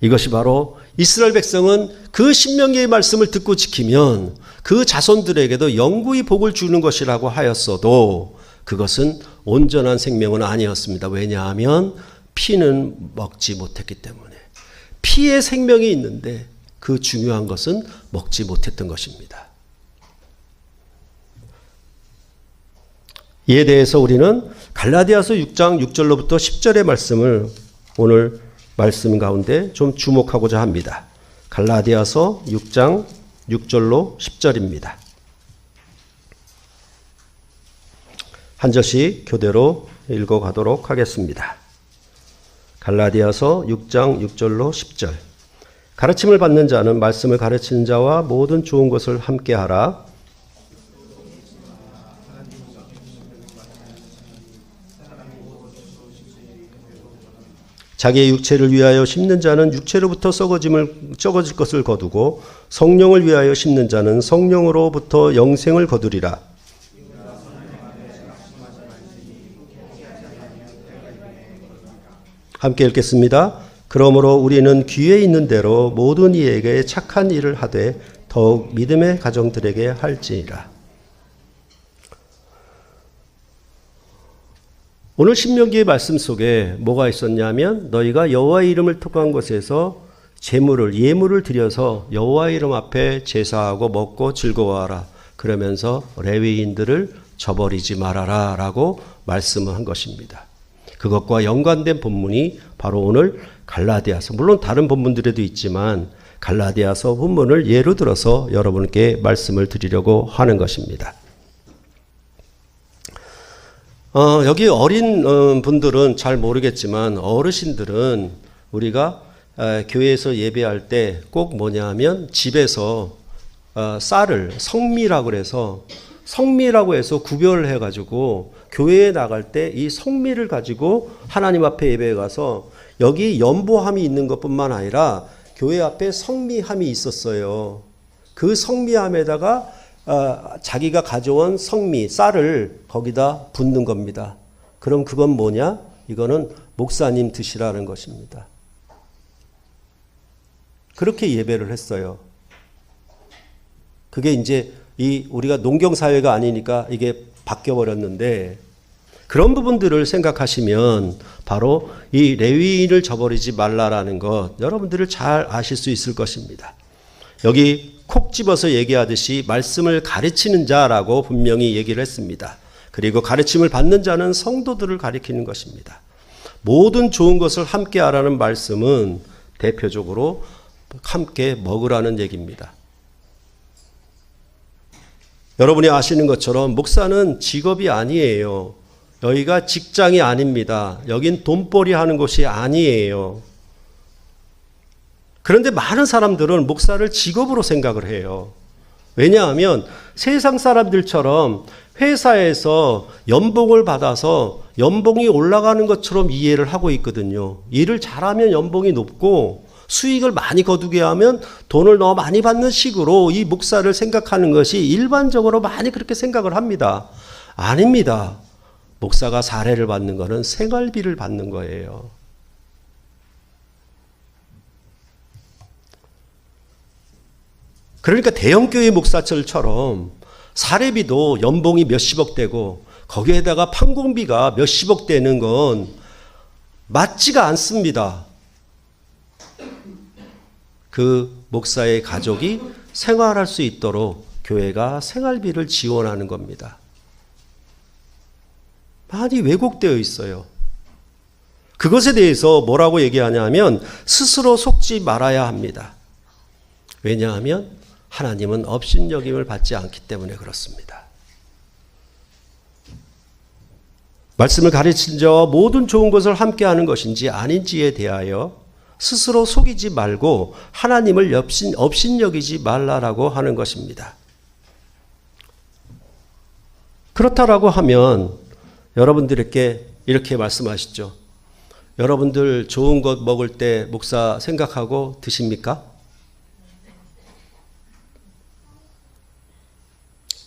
이것이 바로 이스라엘 백성은 그 신명기의 말씀을 듣고 지키면 그 자손들에게도 영구히 복을 주는 것이라고 하였어도 그것은 온전한 생명은 아니었습니다. 왜냐하면 피는 먹지 못했기 때문에. 피의 생명이 있는데 그 중요한 것은 먹지 못했던 것입니다. 이에 대해서 우리는 갈라디아서 6장 6절로부터 10절의 말씀을 오늘 말씀 가운데 좀 주목하고자 합니다. 갈라디아서 6장 6절로 10절입니다. 한 절씩 교대로 읽어가도록 하겠습니다. 갈라디아서 6장 6절로 10절. 가르침을 받는 자는 말씀을 가르치는 자와 모든 좋은 것을 함께하라. 자기의 육체를 위하여 심는 자는 육체로부터 썩어질 것을 거두고 성령을 위하여 심는 자는 성령으로부터 영생을 거두리라. 함께 읽겠습니다. 그러므로 우리는 귀에 있는 대로 모든 이에게 착한 일을 하되 더욱 믿음의 가정들에게 할지니라. 오늘 신명기의 말씀 속에 뭐가 있었냐면 너희가 여호와의 이름을 택한 곳에서 예물을 드려서 여호와의 이름 앞에 제사하고 먹고 즐거워하라. 그러면서 레위인들을 저버리지 말아라 라고 말씀을 한 것입니다. 그것과 연관된 본문이 바로 오늘 갈라디아서, 물론 다른 본문들에도 있지만 갈라디아서 본문을 예로 들어서 여러분께 말씀을 드리려고 하는 것입니다. 여기 어린 분들은 잘 모르겠지만 어르신들은 우리가 교회에서 예배할 때 꼭 뭐냐 하면 집에서 쌀을 성미라고 해서 구별해 가지고 교회에 나갈 때 이 성미를 가지고 하나님 앞에 예배에 가서 여기 연보함이 있는 것뿐만 아니라 교회 앞에 성미함이 있었어요. 그 성미함에다가 자기가 가져온 성미, 쌀을 거기다 붓는 겁니다. 그럼 그건 뭐냐? 이거는 목사님 드시라는 것입니다. 그렇게 예배를 했어요. 그게 이제 우리가 농경사회가 아니니까 이게 바뀌어버렸는데 그런 부분들을 생각하시면 바로 이 레위인을 저버리지 말라라는 것 여러분들을 잘 아실 수 있을 것입니다. 여기 콕 집어서 얘기하듯이 말씀을 가르치는 자라고 분명히 얘기를 했습니다. 그리고 가르침을 받는 자는 성도들을 가리키는 것입니다. 모든 좋은 것을 함께 하라는 말씀은 대표적으로 함께 먹으라는 얘기입니다. 여러분이 아시는 것처럼 목사는 직업이 아니에요. 여기가 직장이 아닙니다. 여긴 돈벌이 하는 곳이 아니에요. 그런데 많은 사람들은 목사를 직업으로 생각을 해요. 왜냐하면 세상 사람들처럼 회사에서 연봉을 받아서 연봉이 올라가는 것처럼 이해를 하고 있거든요. 일을 잘하면 연봉이 높고 수익을 많이 거두게 하면 돈을 더 많이 받는 식으로 이 목사를 생각하는 것이 일반적으로 많이 그렇게 생각을 합니다. 아닙니다. 목사가 사례를 받는 것은 생활비를 받는 거예요. 그러니까 대형교회 목사철처럼 사례비도 연봉이 몇십억 되고 거기에다가 판공비가 몇십억 되는 건 맞지가 않습니다. 그 목사의 가족이 생활할 수 있도록 교회가 생활비를 지원하는 겁니다. 많이 왜곡되어 있어요. 그것에 대해서 뭐라고 얘기하냐면 스스로 속지 말아야 합니다. 왜냐하면 하나님은 업신여김을 받지 않기 때문에 그렇습니다. 말씀을 가르친 자와 모든 좋은 것을 함께하는 것인지 아닌지에 대하여 스스로 속이지 말고 하나님을 업신여기지 말라라고 하는 것입니다. 그렇다라고 하면 여러분들에게 이렇게 말씀하시죠. 여러분들 좋은 것 먹을 때 목사 생각하고 드십니까?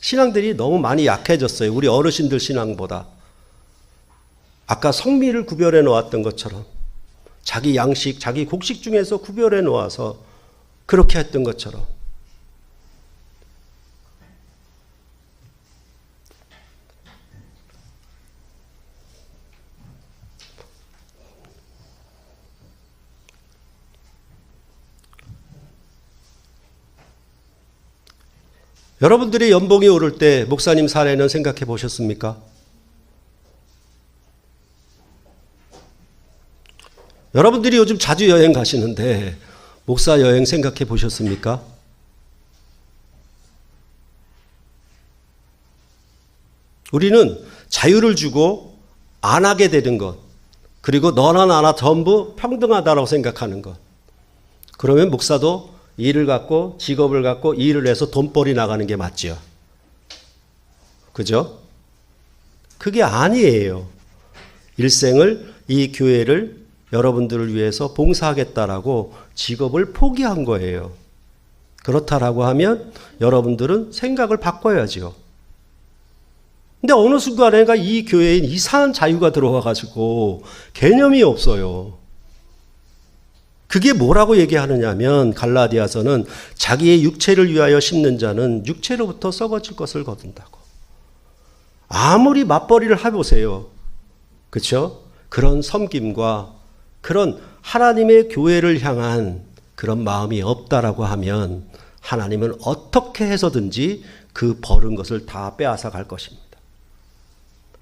신앙들이 너무 많이 약해졌어요. 우리 어르신들 신앙보다. 아까 성미를 구별해 놓았던 것처럼 자기 양식, 자기 곡식 중에서 구별해 놓아서 그렇게 했던 것처럼 여러분들이 연봉이 오를 때 목사님 사례는 생각해 보셨습니까? 여러분들이 요즘 자주 여행 가시는데 목사 여행 생각해 보셨습니까? 우리는 자유를 주고 안 하게 되는 것, 그리고 너나 나나 전부 평등하다고 생각하는 것. 그러면 목사도 일을 갖고 직업을 갖고 일을 해서 돈벌이 나가는 게 맞죠. 그죠? 그게 아니에요. 일생을 이 교회를 여러분들을 위해서 봉사하겠다라고 직업을 포기한 거예요. 그렇다라고 하면 여러분들은 생각을 바꿔야죠. 근데 어느 순간에가 이 교회에 이상한 자유가 들어와가지고 개념이 없어요. 그게 뭐라고 얘기하느냐면 갈라디아서는 자기의 육체를 위하여 심는 자는 육체로부터 썩어질 것을 거둔다고. 아무리 맞벌이를 해보세요. 그렇죠? 그런 섬김과 그런 하나님의 교회를 향한 그런 마음이 없다라고 하면 하나님은 어떻게 해서든지 그 버는 것을 다 빼앗아 갈 것입니다.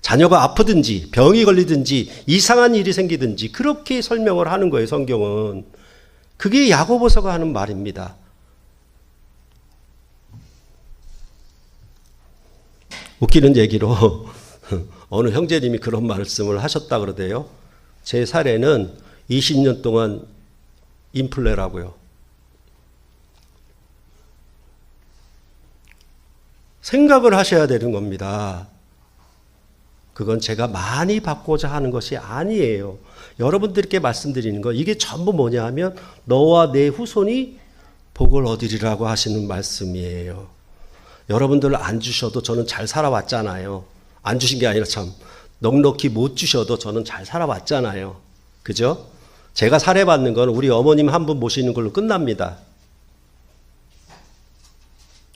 자녀가 아프든지 병이 걸리든지 이상한 일이 생기든지 그렇게 설명을 하는 거예요, 성경은. 그게 야고보서가 하는 말입니다. 웃기는 얘기로 어느 형제님이 그런 말씀을 하셨다 그러대요. 제 사례는 20년 동안 인플레라고요. 생각을 하셔야 되는 겁니다. 그건 제가 많이 받고자 하는 것이 아니에요. 여러분들께 말씀드리는 거, 이게 전부 뭐냐 하면 너와 내 후손이 복을 얻으리라고 하시는 말씀이에요. 여러분들 안 주셔도 저는 잘 살아왔잖아요. 안 주신 게 아니라 참 넉넉히 못 주셔도 저는 잘 살아왔잖아요. 그죠? 제가 살해받는 건 우리 어머님 한 분 모시는 걸로 끝납니다.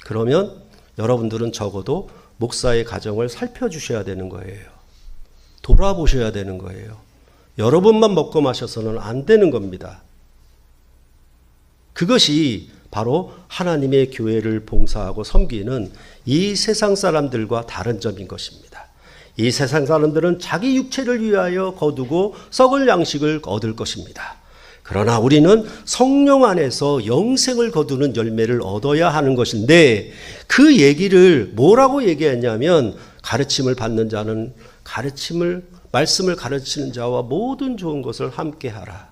그러면 여러분들은 적어도 목사의 가정을 살펴주셔야 되는 거예요. 돌아보셔야 되는 거예요. 여러분만 먹고 마셔서는 안 되는 겁니다. 그것이 바로 하나님의 교회를 봉사하고 섬기는 이 세상 사람들과 다른 점인 것입니다. 이 세상 사람들은 자기 육체를 위하여 거두고 썩을 양식을 얻을 것입니다. 그러나 우리는 성령 안에서 영생을 거두는 열매를 얻어야 하는 것인데, 그 얘기를 뭐라고 얘기했냐면 가르침을 받는 자는 말씀을 가르치는 자와 모든 좋은 것을 함께 하라.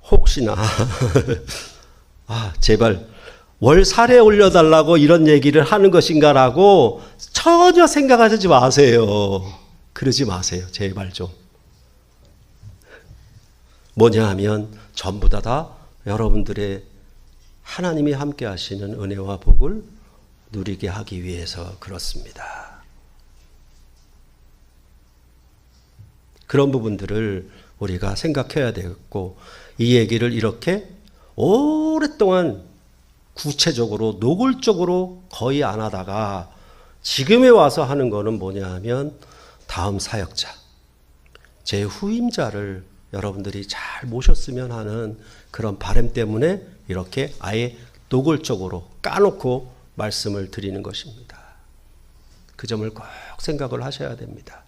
혹시나 제발 월 살에 올려달라고 이런 얘기를 하는 것인가라고 전혀 생각하지 마세요. 그러지 마세요. 제발 좀. 뭐냐 하면 전부 다 여러분들의 하나님이 함께 하시는 은혜와 복을 누리게 하기 위해서 그렇습니다. 그런 부분들을 우리가 생각해야 되겠고, 이 얘기를 이렇게 오랫동안 구체적으로 노골적으로 거의 안 하다가 지금에 와서 하는 거는 뭐냐 하면 다음 사역자, 제 후임자를 여러분들이 잘 모셨으면 하는 그런 바람 때문에 이렇게 아예 노골적으로 까놓고 말씀을 드리는 것입니다. 그 점을 꼭 생각을 하셔야 됩니다.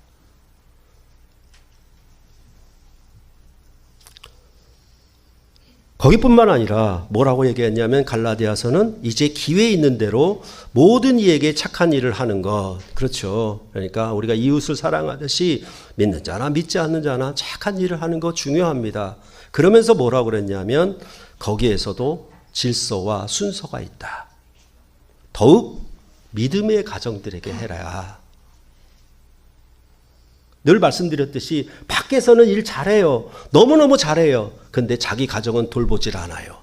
거기뿐만 아니라 뭐라고 얘기했냐면 갈라디아서는 이제 기회 있는 대로 모든 이에게 착한 일을 하는 것. 그렇죠. 그러니까 우리가 이웃을 사랑하듯이 믿는 자나 믿지 않는 자나 착한 일을 하는 거 중요합니다. 그러면서 뭐라고 그랬냐면 거기에서도 질서와 순서가 있다. 더욱 믿음의 가정들에게 해라. 늘 말씀드렸듯이 밖에서는 일 잘해요. 너무너무 잘해요. 근데 자기 가정은 돌보질 않아요.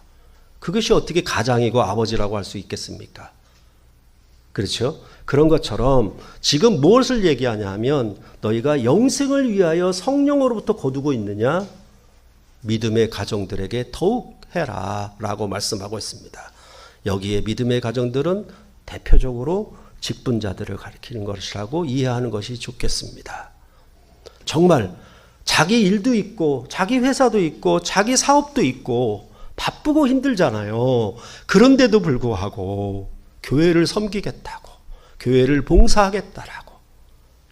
그것이 어떻게 가장이고 아버지라고 할 수 있겠습니까? 그렇죠? 그런 것처럼 지금 무엇을 얘기하냐 하면 너희가 영생을 위하여 성령으로부터 거두고 있느냐? 믿음의 가정들에게 더욱 해라 라고 말씀하고 있습니다. 여기에 믿음의 가정들은 대표적으로 직분자들을 가리키는 것이라고 이해하는 것이 좋겠습니다. 정말 자기 일도 있고 자기 회사도 있고 자기 사업도 있고 바쁘고 힘들잖아요. 그런데도 불구하고 교회를 섬기겠다고, 교회를 봉사하겠다라고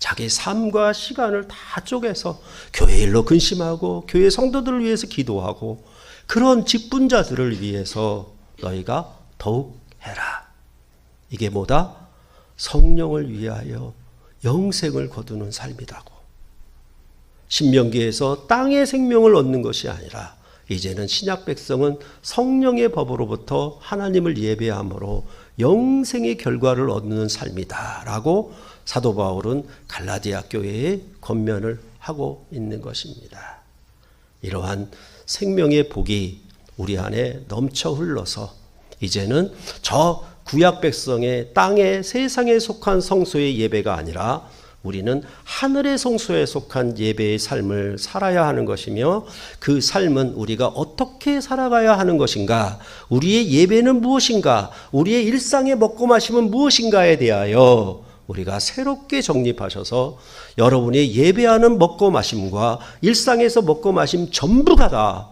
자기 삶과 시간을 다 쪼개서 교회 일로 근심하고 교회 성도들을 위해서 기도하고 그런 직분자들을 위해서 너희가 더욱 해라. 이게 뭐다? 성령을 위하여 영생을 거두는 삶이라고. 신명기에서 땅의 생명을 얻는 것이 아니라 이제는 신약 백성은 성령의 법으로부터 하나님을 예배함으로 영생의 결과를 얻는 삶이다라고 사도 바울은 갈라디아 교회에 권면을 하고 있는 것입니다. 이러한 생명의 복이 우리 안에 넘쳐 흘러서 이제는 저 구약 백성의 땅의 세상에 속한 성소의 예배가 아니라 우리는 하늘의 성소에 속한 예배의 삶을 살아야 하는 것이며 그 삶은 우리가 어떻게 살아가야 하는 것인가, 우리의 예배는 무엇인가, 우리의 일상의 먹고 마심은 무엇인가에 대하여 우리가 새롭게 정립하셔서 여러분의 예배하는 먹고 마심과 일상에서 먹고 마심 전부가 다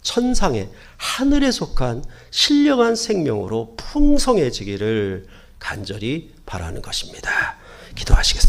천상의 하늘에 속한 신령한 생명으로 풍성해지기를 간절히 바라는 것입니다. 기도하시겠습니다.